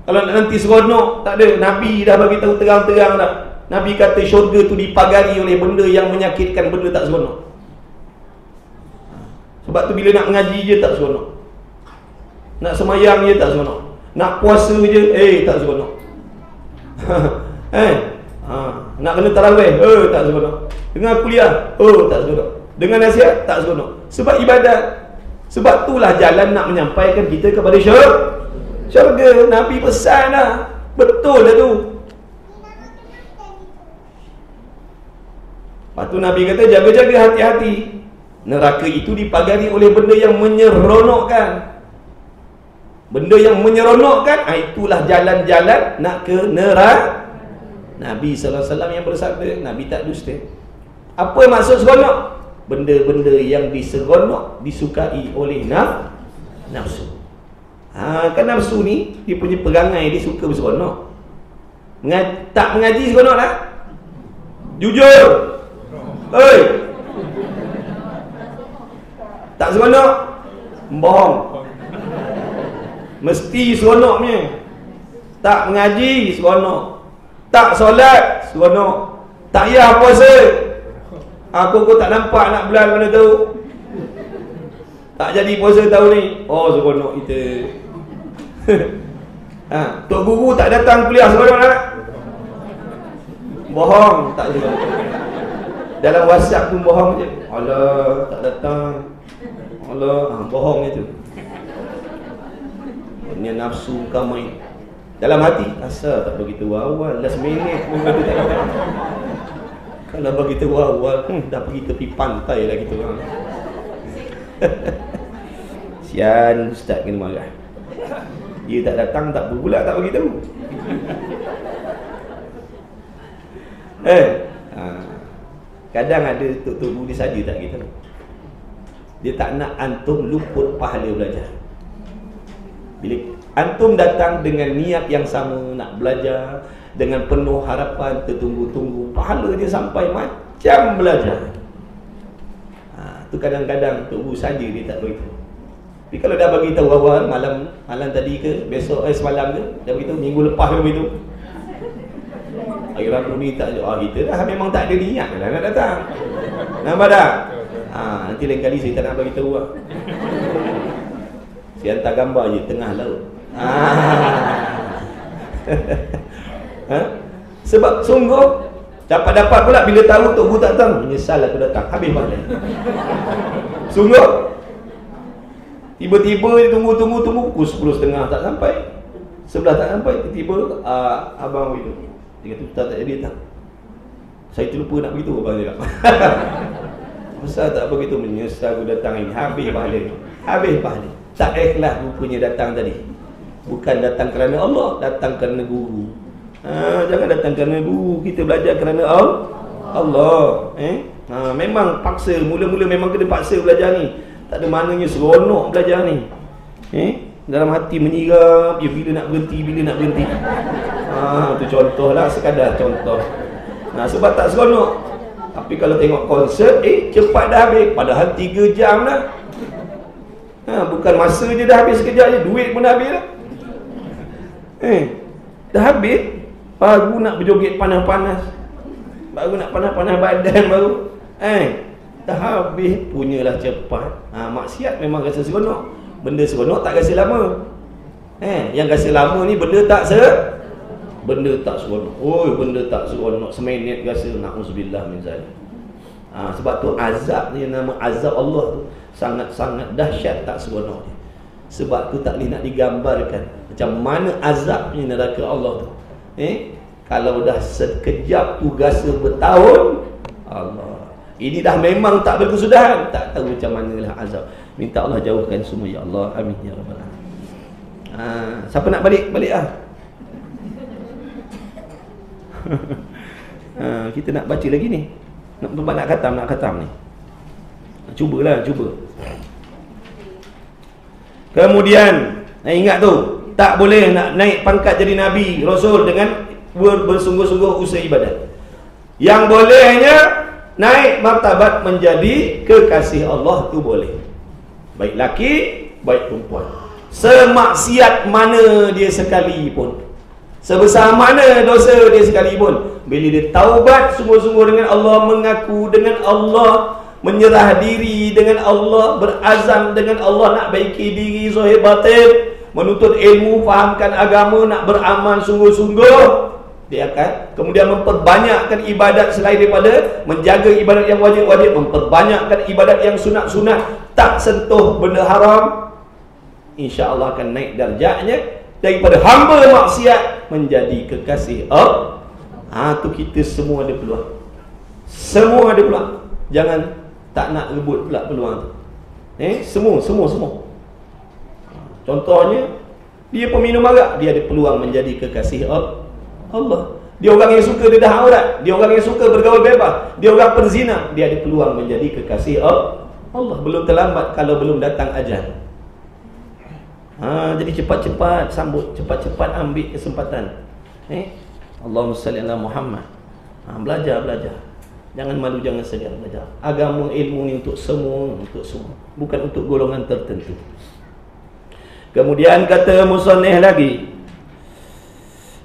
Kalau nanti seronok, tak ada. Nabi dah bagi tahu terang-terang dah. Nabi kata syurga tu dipagari oleh benda yang menyakitkan, benda tak seronok. Sebab tu bila nak mengaji je tak seronok, nak semayang je tak seronok, nak puasa je tak seronok. Nak kena tarawih tak seronok. Dengar kuliah tak seronok. Dengar nasihat tak seronok. Sebab ibadat. Sebab itulah jalan nak menyampaikan kita kepada syurga. Nabi pesan dah. Betul dah tu. Lepas tu Nabi kata, jaga-jaga hati-hati. Neraka itu dipagari oleh benda yang menyeronokkan. Benda yang menyeronokkan, itulah jalan-jalan nak ke neraka. Nabi SAW yang bersabda, Nabi tak dusta. Apa maksud seronok? Benda-benda yang diseronok, disukai oleh nafsu. Kan nafsu ni, dia punya perangai, dia suka berseronok. Tak mengaji seronok tak? Jujur. Tak seronok? Bohong. Mesti seronoknya. Tak mengaji, seronok. Tak solat, seronok. Tak payah puasa. Aku tak nampak nak bulan mana tahu. Tak jadi puasa tahun ni. Seronok kita. Tok guru tak datang kuliah, seronok tak? Bohong, tak seronok. Dalam WhatsApp tu bohong je. Alah, tak datang. Alah, bohong je tu. Punya nafsu kau main. Dalam hati, asal tak beritahu awal, last minute pun kata tak datang. Kalau beritahu awal, dah pergi tepi pantai lah kita orang. Sian, ustaz kena marah. Dia tak datang, tak pula tak beritahu. Kadang ada Tok Guru dia saja tak kita. Dia tak nak antum luput pahala belajar. Bila antum datang dengan niat yang sama nak belajar, dengan penuh harapan, tertunggu-tunggu, pahala dia sampai macam belajar. Tu kadang-kadang Tok Guru saja dia tak beritahu. Tapi kalau dah bagi tahu awal, malam tadi ke, besok semalam ke, dah beritahu, minggu lepas ke beritahu. Hari Rabu ni tak kita dah memang tak ada niat dah nak datang. Nampak tak? Nanti lain kali saya tak nak bagi tahu lah. Saya hantar gambar je tengah laut. Sebab sungguh dapat pula bila tahu Tok Guru tak datang, menyesal aku datang, habis balik. Sungguh tiba-tiba tunggu pukul 10.30 tak sampai, 11 tak sampai, tiba-tiba abang itu dia kata tak jadi tak. Saya terlupa nak beritahu abang dia. Masa tak begitu, menyesal aku datang ini, habis balik. Tak ikhlas rupanya datang tadi. Bukan datang kerana Allah, datang kerana guru. Jangan datang kerana guru, kita belajar kerana Allah. Memang paksa, mula-mula memang kena paksa belajar ni. Tak ada maknanya seronok belajar ni. Dalam hati menyirap, bila nak berhenti. Tu contoh lah, sekadar contoh. Sebab tak seronok. Tapi kalau tengok konsert, cepat dah habis. Padahal 3 jam dah. Bukan masa je dah habis sekejap je, duit pun dah habis dah. Dah habis. Baru nak berjoget panas-panas, baru nak panas-panas badan baru. dah habis, punyalah cepat. Maksiat memang rasa seronok. Benda seronok tak rasa lama. Yang rasa lama ni benda tak seronok. Benda tak seronok seminit rasa, na'udzubillah min zalik. Sebab tu azab ni, nama azab Allah tu sangat-sangat dahsyat, tak seronok dia. Sebab tu tak boleh nak digambarkan macam mana azabnya neraka Allah tu. Kalau dah sekejap tu rasa bertahun, Allah, ini dah memang tak berkesudahan, tak tahu macam manalah azab. Minta Allah jauhkan semua, ya Allah, amin ya rabbal alamin. Siapa nak balik kita nak baca lagi ni, nak khatam ni. Cuba. Kemudian ingat tu, tak boleh nak naik pangkat jadi Nabi Rasul dengan bersungguh-sungguh usaha ibadat. Yang bolehnya naik martabat menjadi kekasih Allah tu boleh, baik laki baik perempuan, semaksiat mana dia sekalipun, sebesar mana dosa dia sekalipun, bila dia taubat sungguh-sungguh dengan Allah, mengaku dengan Allah, menyerah diri dengan Allah, berazam dengan Allah nak baiki diri zahir batin, menuntut ilmu, fahamkan agama, nak beramal sungguh-sungguh, dia akan kemudian memperbanyakkan ibadat selain daripada menjaga ibadat yang wajib-wajib, memperbanyakkan ibadat yang sunat-sunat, tak sentuh benda haram, insya-Allah akan naik darjatnya daripada hamba maksiat menjadi kekasih Allah. Tu kita semua ada peluang. Semua ada peluang. Jangan tak nak rebut pula peluang tu. Semua. Contohnya, dia peminum arak, dia ada peluang menjadi kekasih Allah. Dia orang yang suka dedah aurat, dia orang yang suka bergaul bebas, dia orang perzina, dia ada peluang menjadi kekasih Allah. Belum terlambat kalau belum datang ajal. Jadi cepat-cepat sambut, cepat-cepat ambil kesempatan. Allahumma salli ala Muhammad. Belajar. Jangan malu, jangan segan belajar. Agama, ilmu ni untuk semua, bukan untuk golongan tertentu. Kemudian kata musannif lagi,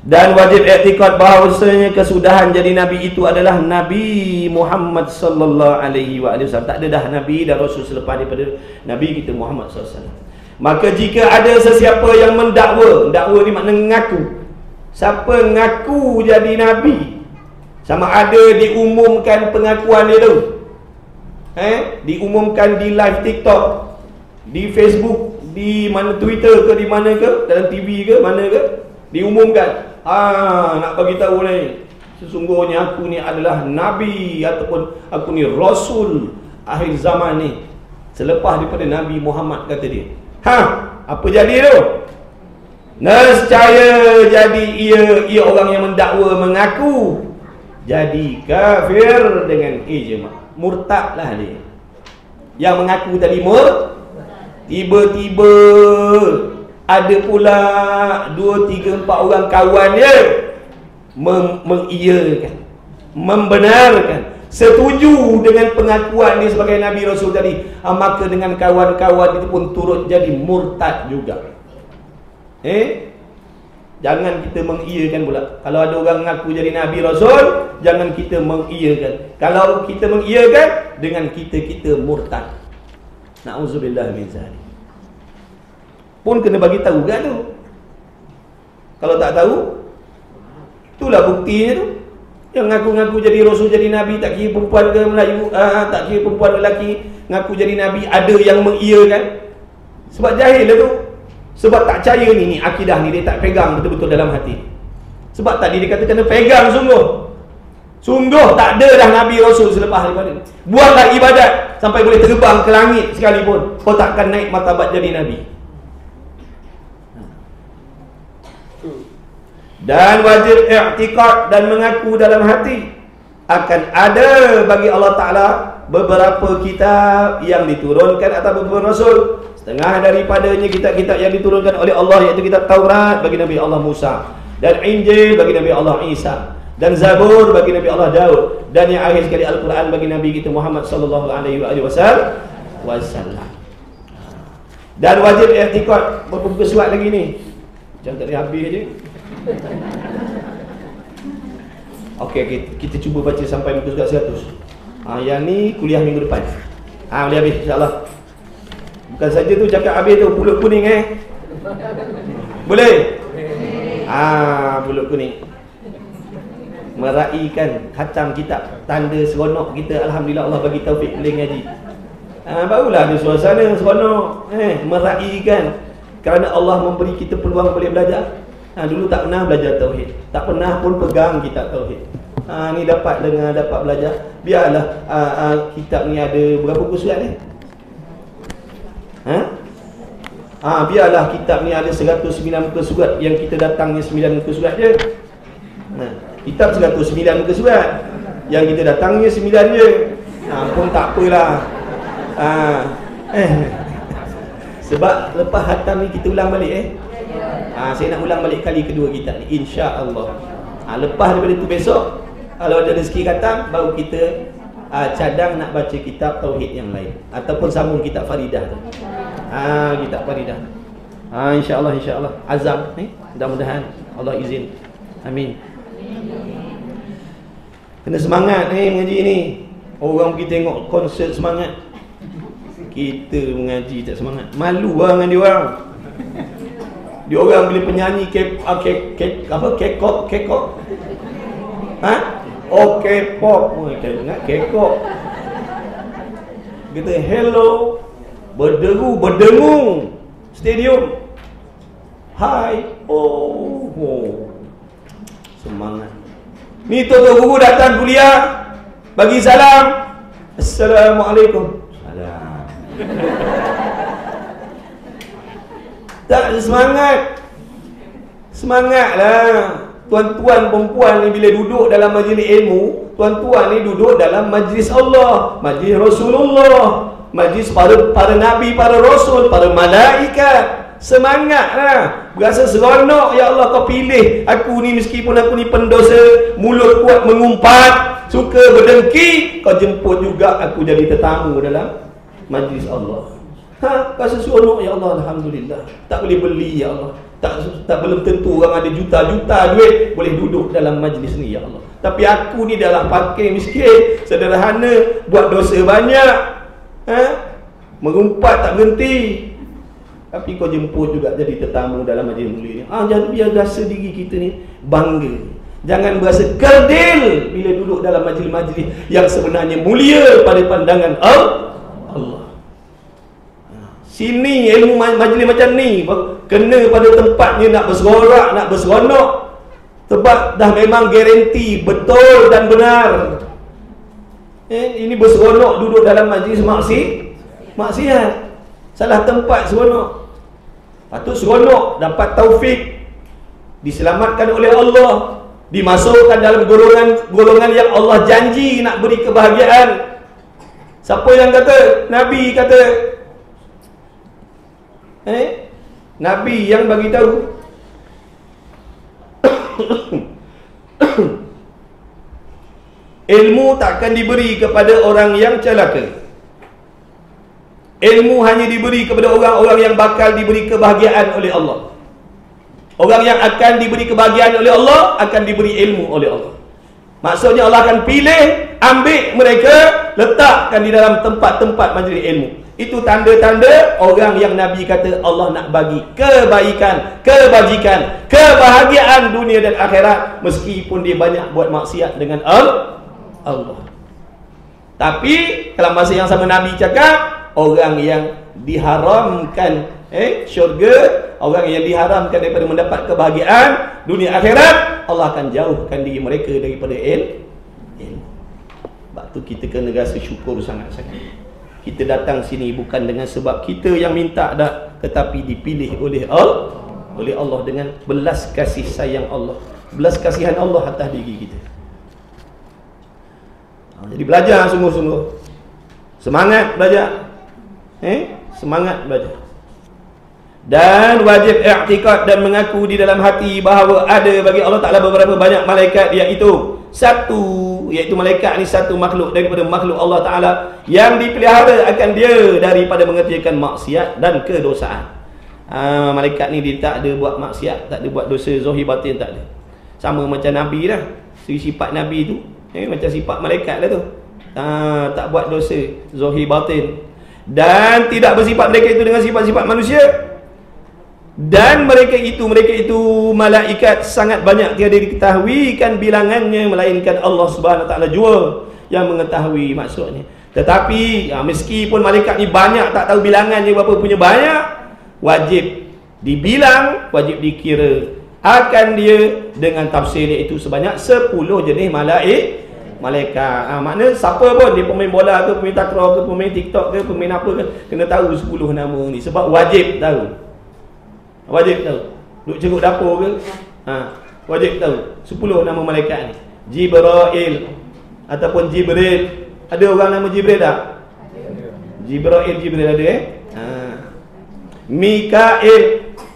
dan wajib i'tikad bahawasanya kesudahan jadi Nabi itu adalah Nabi Muhammad sallallahu alaihi wasallam. Tak ada dah Nabi dan Rasul selepas daripada Nabi kita Muhammad sallallahu alaihi wasallam. Maka jika ada sesiapa yang mendakwa ni makna mengaku, siapa ngaku jadi Nabi, sama ada diumumkan pengakuan dia tu, diumumkan di live TikTok, di Facebook, di mana Twitter ke, di mana ke, dalam TV ke, mana ke, diumumkan, nak bagi tahu ni, sesungguhnya aku ni adalah Nabi ataupun aku ni Rasul akhir zaman ni, selepas daripada Nabi Muhammad, kata dia. Apa jadi tu? Nescaya jadi ia orang yang mendakwa mengaku jadi kafir dengan ijma'. Murtadlah dia. Yang mengaku tadi tiba-tiba ada pula 2, 3, 4 orang kawan dia mengiyakan, membenarkan, setuju dengan pengakuan dia sebagai Nabi Rasul tadi. Maka dengan kawan-kawan itu pun turut jadi murtad juga. Jangan kita mengiyakan pula. Kalau ada orang mengaku jadi Nabi Rasul, jangan kita mengiyakan. Kalau kita mengiyakan, dengan kita murtad. Na'udzubillah min zalik. Pun kena bagi tahu kan tu. Kalau tak tahu, itulah buktinya tu. Yang ngaku-ngaku jadi Rasul, jadi Nabi, tak kira perempuan ke Melayu, tak kira perempuan ke lelaki, ngaku jadi Nabi, ada yang mengiyakan. Sebab jahil lah tu. Sebab tak percaya ni akidah ni, dia tak pegang betul-betul dalam hati. Sebab tadi dia kata kena pegang sungguh tak ada dah Nabi Rasul selepas daripada ni. Buatlah ibadat sampai boleh terbang ke langit sekalipun, kau takkan naik martabat jadi Nabi. Dan wajib i'tikad dan mengaku dalam hati akan ada bagi Allah Ta'ala beberapa kitab yang diturunkan atas beberapa Rasul. Setengah daripadanya kitab-kitab yang diturunkan oleh Allah, iaitu kitab Taurat bagi Nabi Allah Musa, dan Injil bagi Nabi Allah Isa, dan Zabur bagi Nabi Allah Daud, dan yang akhir sekali Al-Quran bagi Nabi kita Muhammad sallallahu alaihi wasallam. Dan wajib i'tikad, berapa surat lagi ni? Jangan tak ada habis je. Okey, kita cuba baca sampai muka surat 100. Yang ni kuliah minggu depan. Boleh habis insya-Allah. Bukan saja tu cakap habis tu pulut kuning Boleh? Pulut kuning. Meraikan khatam kitab, tanda seronok kita. Alhamdulillah Allah bagi taufik boleh ngaji. Barulah ada suasana seronok. Meraikan kerana Allah memberi kita peluang boleh belajar. Dulu tak pernah belajar tauhid, tak pernah pun pegang kitab tauhid. Ni dapat dengar, dapat belajar. Biarlah kitab ni ada berapa muka surat ni? Biarlah kitab ni ada 109 muka surat, yang kita datangnya 9 muka surat je. Kitab 109 muka surat, yang kita datangnya 9 je. Pun tak apalah. Sebab lepas khatam ni kita ulang balik saya nak ulang balik kali kedua kitab ni, insya-Allah. Lepas daripada tu besok kalau ada rezeki khatam, baru kita cadang nak baca kitab tauhid yang lain ataupun sambung kitab Faridah tu. Kitab Faridah. Insya-Allah azam ni, mudah-mudahan Allah izin. Amin. Kena semangat mengaji ni. Orang pergi tengok konsert semangat, kita mengaji tak semangat. Malu dengan dia orang. Dia orang bila penyanyi K-pop. K-pop. Ingat K-pop. Kita hello, berdengung stadium. Hai. Semangat. Ni tuan-tuan guru datang kuliah, bagi salam. Assalamualaikum. Salam. Tak semangat. Semangatlah. Tuan-tuan perempuan ni bila duduk dalam majlis ilmu, tuan-tuan ni duduk dalam majlis Allah, majlis Rasulullah, majlis para nabi, para rasul, para malaikat. Semangatlah. Berasa seronok. Ya Allah, kau pilih aku ni meskipun aku ni pendosa, mulut kuat mengumpat, suka berdengki, kau jemput juga aku jadi tetamu dalam majlis Allah. Rasa seronok ya Allah. Alhamdulillah. Tak boleh beli ya Allah. Tak belum tentu orang ada juta-juta duit boleh duduk dalam majlis ni ya Allah. Tapi aku ni adalah pakai miskin, sederhana, buat dosa banyak, mengumpat tak berhenti, tapi kau jemput juga jadi tetamu dalam majlis mulia ni. Jangan biar rasa diri kita ni bangga. Jangan berasa kerdil bila duduk dalam majlis-majlis yang sebenarnya mulia pada pandangan Allah. Sini ilmu majlis macam ni kena pada tempatnya nak bersorak, nak berseronok. Sebab dah memang garanti betul dan benar. Ini berseronok duduk dalam majlis maksiat. Salah tempat seronok. Patut seronok, dapat taufik, diselamatkan oleh Allah, dimasukkan dalam golongan yang Allah janji nak beri kebahagiaan. Siapa yang kata? Nabi kata. Nabi yang bagi tahu. Ilmu takkan diberi kepada orang yang celaka. Ilmu hanya diberi kepada orang-orang yang bakal diberi kebahagiaan oleh Allah. Orang yang akan diberi kebahagiaan oleh Allah akan diberi ilmu oleh Allah. Maksudnya Allah akan pilih, ambil mereka, letakkan di dalam tempat-tempat majlis ilmu. Itu tanda-tanda orang yang Nabi kata Allah nak bagi kebaikan, kebajikan, kebahagiaan dunia dan akhirat, meskipun dia banyak buat maksiat dengan Allah. Tapi dalam masa yang sama Nabi cakap, orang yang diharamkan syurga, orang yang diharamkan daripada mendapat kebahagiaan dunia akhirat, Allah akan jauhkan diri mereka daripada ilmu. Sebab tu kita kena rasa syukur sangat-sangat. Kita datang sini bukan dengan sebab kita yang minta dah, tetapi dipilih oleh Allah dengan belas kasih sayang Allah, belas kasihan Allah atas diri kita. Jadi belajar sungguh-sungguh. Semangat belajar. Semangat belajar. Dan wajib i'tikad dan mengaku di dalam hati bahawa ada bagi Allah Ta'ala beberapa banyak malaikat, iaitu malaikat ni satu makhluk daripada makhluk Allah Ta'ala yang dipelihara akan dia daripada mengerjakan maksiat dan kedosaan. Malaikat ni dia tak ada buat maksiat, tak ada buat dosa zahir batin, tak ada. Sama macam Nabi lah. Sifat Nabi tu macam sifat malaikat lah tu. tak buat dosa zahir batin, dan tidak bersifat mereka itu dengan sifat-sifat manusia. Dan mereka itu malaikat sangat banyak tiada diketahuikan bilangannya melainkan Allah Subhanahu Wa Taala jua yang mengetahui maksudnya. Tetapi meskipun malaikat ni banyak, tak tahu bilangannya berapa punya banyak, wajib dibilang, wajib dikira akan dia dengan tafsir iaitu sebanyak 10 jenis malaikat. Maknanya siapa pun, dia pemain bola ke, pemain takraw ke, pemain TikTok ke, pemain apa ke, kena tahu 10 nama ni, sebab wajib tahu. Wajib tahu. Duk ceruk dapur ke, wajib tahu 10 nama malaikat ni. Jibril ataupun Jibril. Ada orang nama Jibril tak? Jibril ada Mikail.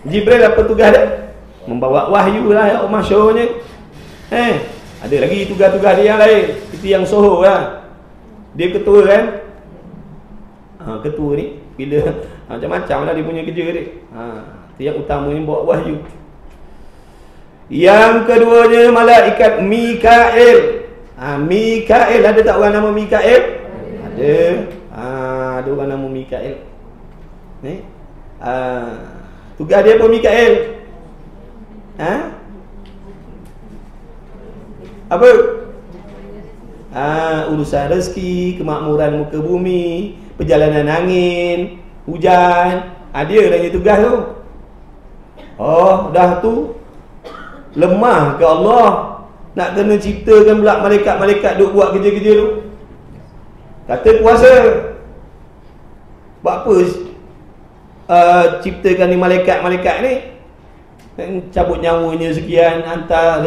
Jibril apa tugas dia? Membawa wahyu lah, masyurnya. Ada lagi tugas-tugas dia yang lain. Itu yang sohor lah. Dia ketua kan? Ketua ni bila macam-macam lah dia punya kerja dia. Yang utamanya bawa wahyu. Yang keduanya malaikat Mikail. Mikail, ada tak orang nama Mikail? Ada. Ada orang nama Mikail. Tugas dia apa Mikail? Apa? Urusan rezeki, kemakmuran muka bumi, perjalanan angin, hujan. Dia dah tugas tu. Dah tu lemah ke Allah nak kena ciptakan pula malaikat-malaikat duk buat kerja-kerja tu. Kata puasa. Buat apa ciptakan ni malaikat-malaikat ni? Cabut nyawanya sekian, hantar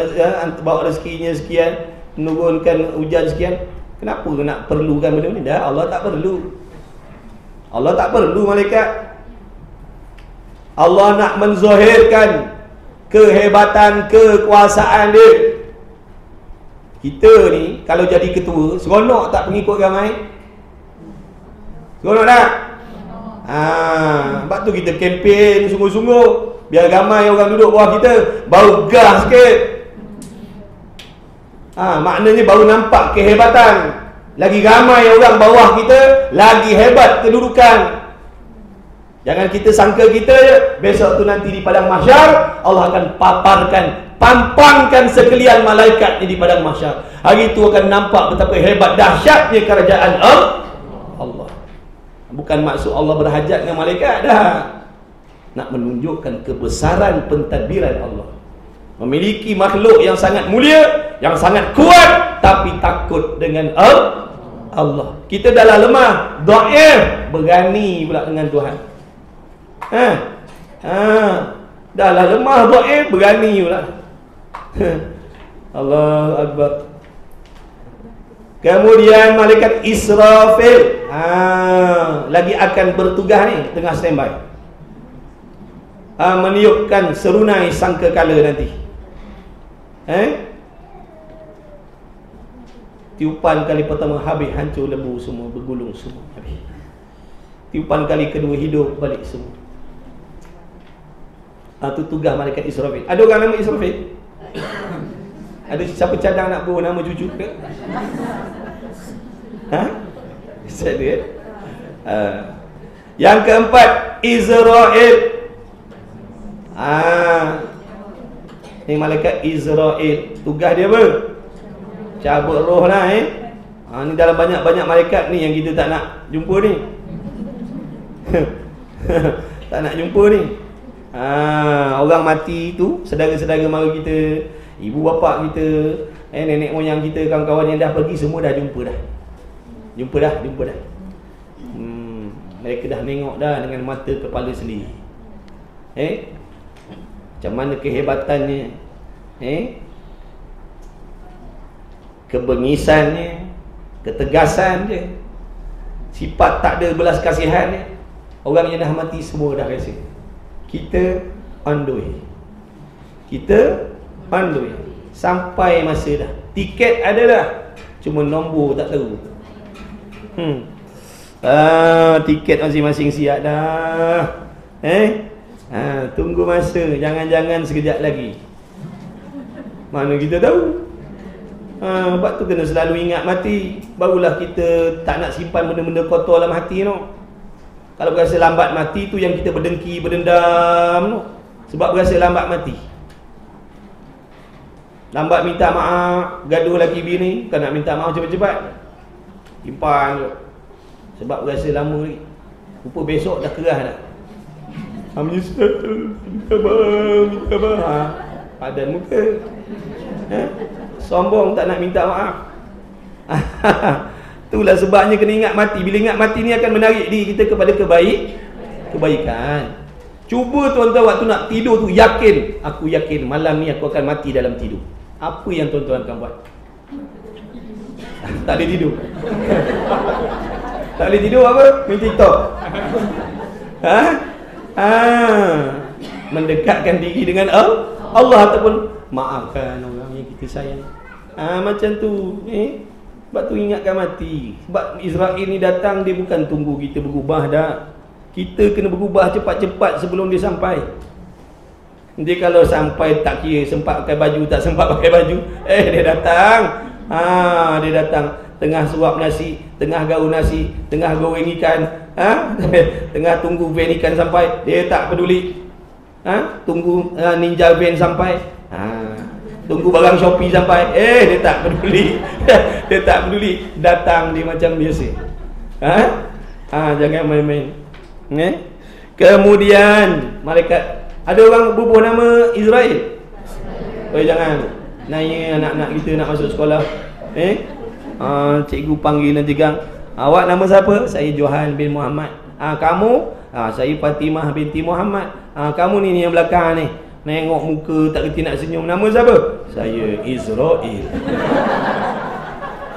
bawa rezekinya sekian, menurunkan hujan sekian. Kenapa nak perlukan benda ni? Dah Allah tak perlu. Allah tak perlu malaikat. Allah nak menzahirkan kehebatan, kekuasaan dia. Kita ni kalau jadi ketua, seronok tak pengikut ramai? Seronok tak? Sebab tu kita kempen sungguh-sungguh, biar ramai orang duduk bawah kita, baru gas sikit. Maknanya baru nampak kehebatan. Lagi ramai orang bawah kita, lagi hebat kedudukan. Jangan kita sangka kita je, besok tu nanti di padang mahsyar Allah akan pampangkan sekalian malaikat di padang mahsyar. Hari itu akan nampak betapa hebat dahsyatnya kerajaan Allah. Bukan maksud Allah berhajat dengan malaikat dah. Nak menunjukkan kebesaran pentadbiran Allah. Memiliki makhluk yang sangat mulia, yang sangat kuat, tapi takut dengan Allah. Kita dah lemah, dhaif, berani pula dengan Tuhan. Dah lah lemah, dhaif, berani pula. Allahu Akbar. Kemudian malaikat Israfil lagi akan bertugas ni, tengah standby, meniupkan serunai sangkakala nanti. Tiupan kali pertama habis, hancur lembu semua, bergulung semua habis. Tiupan kali kedua hidup balik semua. Itu tugas malaikat Israfil. Ada orang nama Israfil? Ada siapa cadang nak bawa nama cucu ke? Ada. Yang keempat, Israel. Ni malaikat Israel. Tugas dia apa? Cabut roh lah ni dalam banyak-banyak malaikat ni yang kita tak nak jumpa ni. Tak nak jumpa ni. Orang mati tu, saudara-saudara mara kita, ibu bapa kita, nenek moyang kita, kawan-kawan yang dah pergi, semua dah jumpa dah. Jumpa dah. Mereka dah tengok dah dengan mata kepala sendiri. Macam mana kehebatannya, kebengisannya, ketegasan dia, sifat tak ada belas kasihan dia. Orang yang dah mati semua dah rasa. Kita on the way. Sampai masa dah. Tiket ada dah, cuma nombor tak tahu. Tiket masing-masing siap dah. Tunggu masa. Jangan-jangan sekejap lagi. Mana kita tahu. Sebab tu kena selalu ingat mati. Barulah kita tak nak simpan benda-benda kotor dalam hati tu. Kalau berasa lambat mati tu yang kita berdengki, berdendam tu. Sebab berasa lambat mati. Lambat minta maaf, gaduh laki bini, kan nak minta maaf cepat-cepat. Simpan je. Sebab berasa lama lagi. Rupa besok dah kerah dah. Menyesal, minta maaf. Padan muka. Sombong tak nak minta maaf. Itulah sebabnya kena ingat mati. Bila ingat mati ni akan menarik diri kita kepada kebaikan. Cuba tuan-tuan waktu nak tidur tu yakin, aku yakin malam ni aku akan mati dalam tidur. Apa yang tuan-tuan akan buat? Tak boleh tidur. Tak boleh tidur apa? Main TikTok. Mendekatkan diri dengan Allah ataupun maafkan orang yang kita sayang. Macam tu. Sebab tu ingatkan mati. Sebab Israel ni datang, dia bukan tunggu kita berubah dah. Kita kena berubah cepat-cepat sebelum dia sampai. Dia kalau sampai tak kira sempat pakai baju, tak sempat pakai baju, dia datang. Dia datang tengah suap nasi, tengah gaul nasi, tengah goreng ikan, tengah tunggu van ikan sampai, dia tak peduli. Tunggu ninja van sampai, tunggu barang Shopee sampai, dia tak peduli. Dia tak peduli, datang dia macam biasa. Jangan main-main. Kemudian malaikat, ada orang bubuh nama Israel. Jangan nanya anak-anak kita nak masuk sekolah. Cikgu panggil nanti gang, awak nama siapa? Saya Johan bin Muhammad. Kamu? Saya Fatimah binti Muhammad. Kamu ni yang belakang ni, nengok muka tak kerti nak senyum, nama siapa? Saya Israel.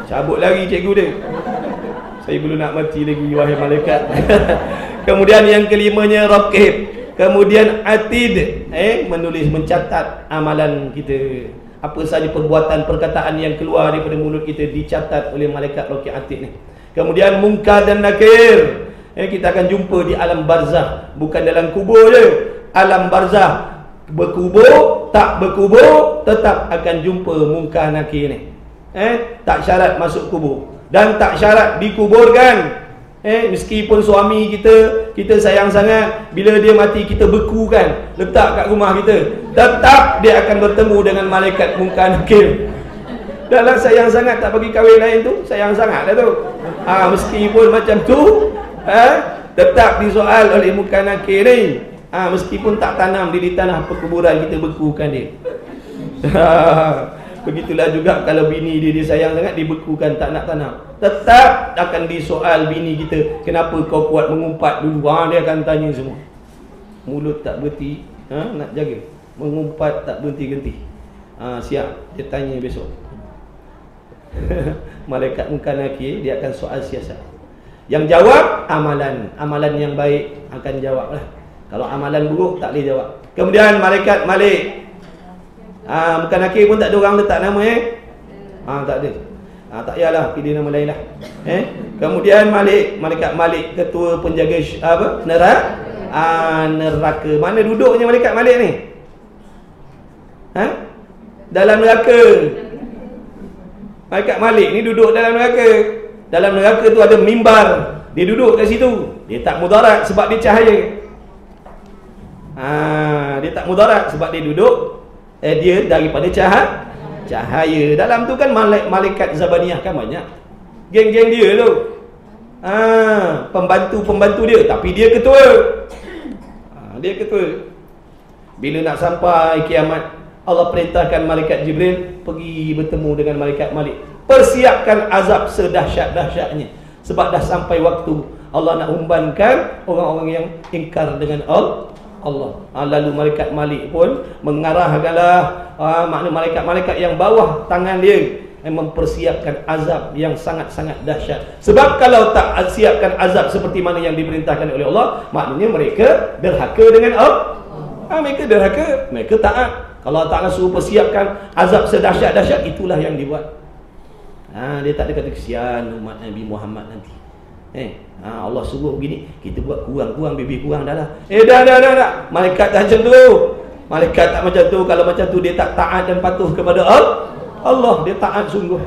Cabut lagi cikgu dia. Saya belum nak mati lagi, wahai malaikat. Kemudian yang kelimanya Raqib. Kemudian Atid, menulis, mencatat amalan kita. Apa sahaja perbuatan, perkataan yang keluar daripada mulut kita dicatat oleh malaikat Raqib Atid ni. Kemudian Munkar dan Nakir. Kita akan jumpa di alam barzah, bukan dalam kubur je. Alam barzah, berkubur, tak berkubur, tetap akan jumpa Munkar Nakir ni. Tak syarat masuk kubur dan tak syarat dikuburkan. Meskipun suami kita sayang sangat, bila dia mati kita bekukan, letak kat rumah kita, tetap dia akan bertemu dengan malaikat Munkar Nakir. Dalam sayang sangat tak bagi kahwin lain tu, sayang sangat dah tu. Meskipun macam tu, tetap disoal oleh Munkar Nakir ni. Meskipun tak tanam di tanah perkuburan, kita bekukan dia. Begitulah juga kalau bini dia sayang sangat, dibekukan, tak nak tanam, tetap akan disoal bini kita, kenapa kau kuat mengumpat dulu. Dia akan tanya semua. Mulut tak berhenti, nak jaga, mengumpat tak berhenti-henti. Siap, dia tanya besok. Malaikat Munkar Nakir, dia akan soal siasat. Yang jawab amalan, amalan yang baik akan jawab lah. Kalau amalan buruk tak boleh jawab. Kemudian malaikat Malik, Munkar Nakir pun tak ada orang letak nama tak ada. Tak payahlah, pilih nama lain lah. Kemudian malaikat Malik, ketua penjaga neraka. Mana duduknya malaikat Malik ni? Dalam neraka. Malaikat Malik ni duduk dalam neraka. Dalam neraka tu ada mimbar, dia duduk kat situ. Dia tak mudarat sebab dia cahaya. Dia tak mudarat sebab dia duduk, dia daripada cahaya. Dalam tu kan malaikat Zabaniyah kan banyak. Geng-geng dia tu. Pembantu-pembantu dia, tapi dia ketua. Dia ketua. Bila nak sampai kiamat, Allah perintahkan malaikat Jibril pergi bertemu dengan malaikat Malik. Persiapkan azab sedahsyat-dahsyatnya. Sebab dah sampai waktu Allah nak umbankan orang-orang yang ingkar dengan Allah. Lalu malaikat Malik pun mengarahkanlah makna malaikat-malaikat yang bawah tangan dia mempersiapkan azab yang sangat-sangat dahsyat. Sebab kalau tak siapkan azab seperti mana yang diperintahkan oleh Allah, maknanya mereka derhaka dengan Allah. Mereka derhaka, mereka taat. Kalau Allah Ta'ala suruh persiapkan azab sedahsyat-dahsyat, itulah yang dibuat. Dia tak ada kata kesian umat Nabi Muhammad nanti. Allah suruh begini, kita buat kurang-kurang, lebih kurang dah lah. Dah. Malaikat tak macam tu. Malaikat tak macam tu. Kalau macam tu dia tak taat dan patuh kepada Allah. Allah, dia taat sungguh.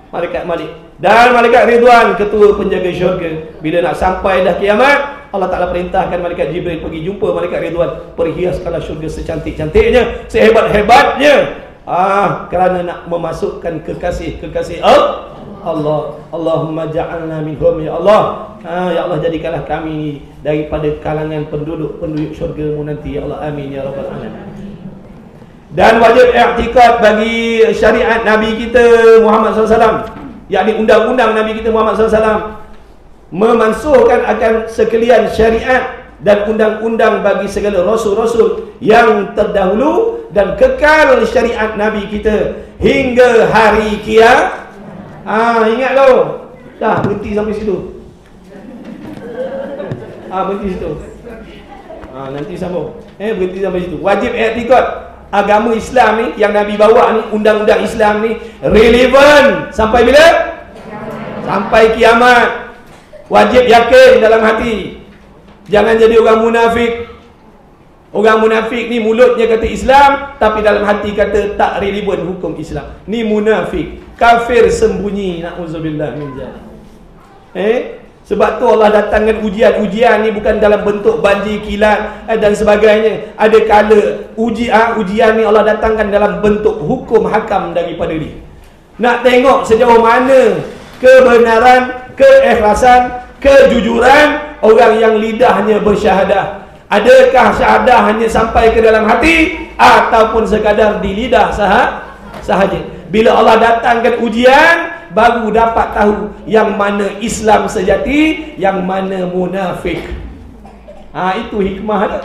Malaikat Malik dan malaikat Ridwan, ketua penjaga syurga. Bila nak sampai dah kiamat, Allah Ta'ala perintahkan malaikat Jibril pergi jumpa malaikat Ridwan, perhiaskanlah syurga secantik-cantiknya, sehebat-hebatnya, kerana nak memasukkan kekasih-kekasih Allah. Allahumma ja'alna minhum ya Allah. Ya Allah, jadikanlah kami daripada kalangan penduduk syurga-Mu nanti ya Allah. Amin ya rabbal alamin. Dan wajib i'tikad bagi syariat Nabi kita Muhammad SAW, yakni undang-undang Nabi kita Muhammad SAW, memansuhkan akan sekalian syariat dan undang-undang bagi segala rasul-rasul yang terdahulu, dan kekal syariat Nabi kita hingga hari kiamat. Ingat tau. Dah berhenti sampai situ. Berhenti situ. Nanti sambung. Berhenti sampai situ. Wajib i'tikad agama Islam ni yang Nabi bawa ni, undang-undang Islam ni relevan sampai bila? Sampai kiamat. Wajib yakin dalam hati. Jangan jadi orang munafik. Orang munafik ni mulutnya kata Islam, tapi dalam hati kata tak relevan hukum Islam. Ni munafik, kafir sembunyi. Na'udzubillah min zalik. Sebab tu Allah datangkan ujian ni bukan dalam bentuk banjir, kilat dan sebagainya. Ada kala ujian ni Allah datangkan dalam bentuk hukum hakam daripada dia. Nak tengok sejauh mana kebenaran, keikhlasan, kejujuran orang yang lidahnya bersyahadah. Adakah syahadah hanya sampai ke dalam hati ataupun sekadar di lidah sahaja. Bila Allah datangkan ujian, baru dapat tahu yang mana Islam sejati, yang mana munafik. Itu hikmah dia.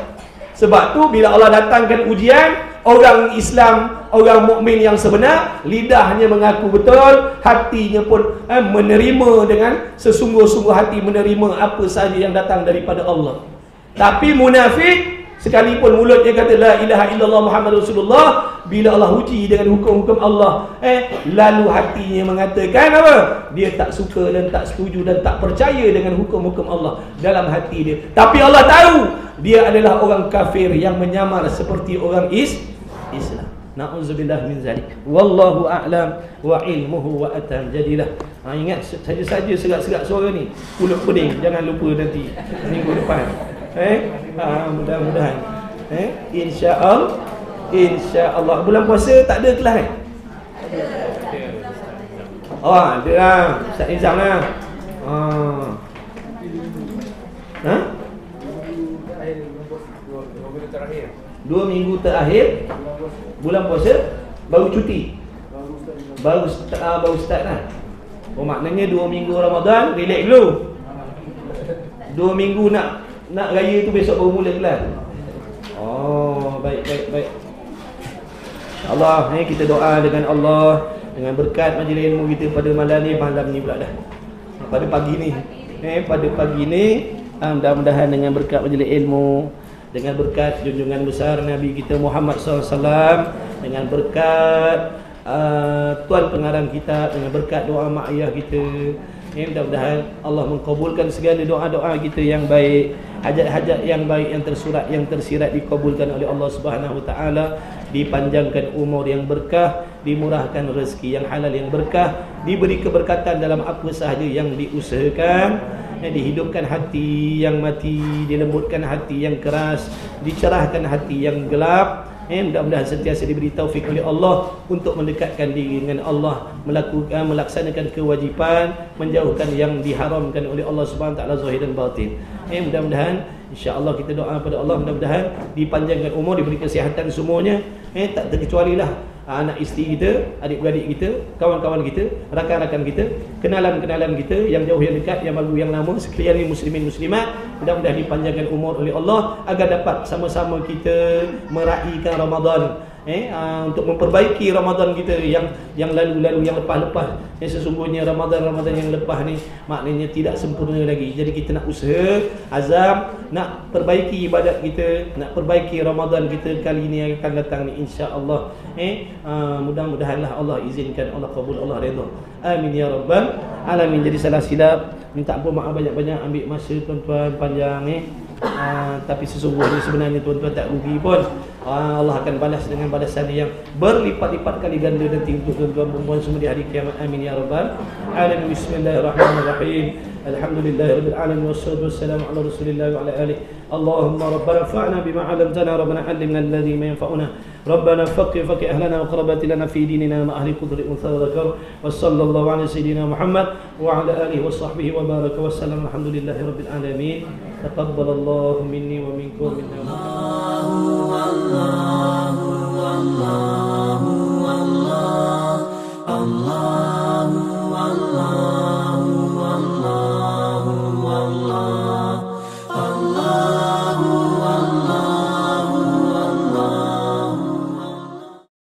Sebab tu bila Allah datangkan ujian, orang Islam, orang mukmin yang sebenar, lidahnya mengaku betul, hatinya pun menerima dengan sesungguh-sungguh hati, menerima apa sahaja yang datang daripada Allah. Tapi munafik, sekalipun mulutnya kata la ilaha illallah Muhammad Rasulullah, bila Allah uji dengan hukum-hukum Allah, lalu hatinya mengatakan apa? Dia tak suka dan tak setuju dan tak percaya dengan hukum-hukum Allah dalam hati dia. Tapi Allah tahu dia adalah orang kafir yang menyamar seperti orang Islam. Na'udzubillah min zalik. Wallahu a'lam wa ilmuhu wa atam. Jadilah ingat saja-saja serak-serak suara ni, pulut pening, jangan lupa nanti minggu depan. Mudah-mudahan insya-Allah bulan puasa tak ada kelas ada lah Ustaz Nizam lah. 2 minggu terakhir bulan puasa baru cuti, baru start lah. Maknanya 2 minggu Ramadan relax dulu, 2 minggu nak raya tu besok baru mula kelas. Baik. Allah, kita doa dengan Allah, dengan berkat majlis ilmu kita pada malam ni pula dah. Pada pagi ni. Mudah-mudahan dengan berkat majlis ilmu, dengan berkat junjungan besar Nabi kita Muhammad SAW, dengan berkat tuan pengarang kita, dengan berkat doa mak ayah kita, mudah-mudahan Allah mengkabulkan segala doa-doa kita yang baik, hajat-hajat yang baik yang tersurat, yang tersirat dikabulkan oleh Allah Subhanahu Wa Taala, dipanjangkan umur yang berkah, dimurahkan rezeki yang halal yang berkah, diberi keberkatan dalam apa sahaja yang diusahakan, dihidupkan hati yang mati, dilembutkan hati yang keras, dicerahkan hati yang gelap. Mudah-mudahan sentiasa diberi taufik oleh Allah untuk mendekatkan diri dengan Allah, melaksanakan kewajipan, menjauhkan yang diharamkan oleh Allah Subhanahu Wa Taala zahir dan batin. Mudah-mudahan insya-Allah kita doa pada Allah, mudah-mudahan dipanjangkan umur, diberi kesihatan semuanya, tak terkecualilah anak isteri kita, adik-beradik kita, kawan-kawan kita, rakan-rakan kita, kenalan-kenalan kita yang jauh yang dekat, yang baru yang lama, sekalian muslimin muslimat, mudah-mudahan dipanjangkan umur oleh Allah agar dapat sama-sama kita meraihkan Ramadan, untuk memperbaiki Ramadan kita yang lalu-lalu, yang lepas-lepas. Sesungguhnya Ramadan yang lepas ni maknanya tidak sempurna lagi. Jadi kita nak usaha, azam, nak perbaiki ibadat kita, nak perbaiki Ramadan kita kali ni yang akan datang ni, insya-Allah. Mudah-mudahanlah Allah izinkan, Allah kabul, Allah redha. Amin ya rabbal alamin. Jadi salah silap, minta ampun, maaf banyak-banyak, ambil masa tuan-tuan panjang. Tapi sesungguhnya sebenarnya tuan-tuan tak rugi pun. Allah akan balas dengan balasan yang berlipat-lipat kali ganda nanti untuk tuan-tuan perempuan semua di hari kiamat. Amin ya rabbal alamin. Bismillahirrahmanirrahim. Alhamdulillahirabbil alamin wassalatu wassalamu ala Rasulillah wa ala alihi. Allahumma rabbana fa'na bima 'allamtana rabbana 'allimna alladhi ma yanfa'una rabbana faqih ahlana wa qarabati lana fi dinina ma ahli qudri untha wa dhakar wa sallallahu ala sayyidina Muhammad wa ala alihi wa sahbihi wa baraka wa sallam. Alhamdulillahirabbil alamin. Taqabbalallahu minni wa minkum minna. Allah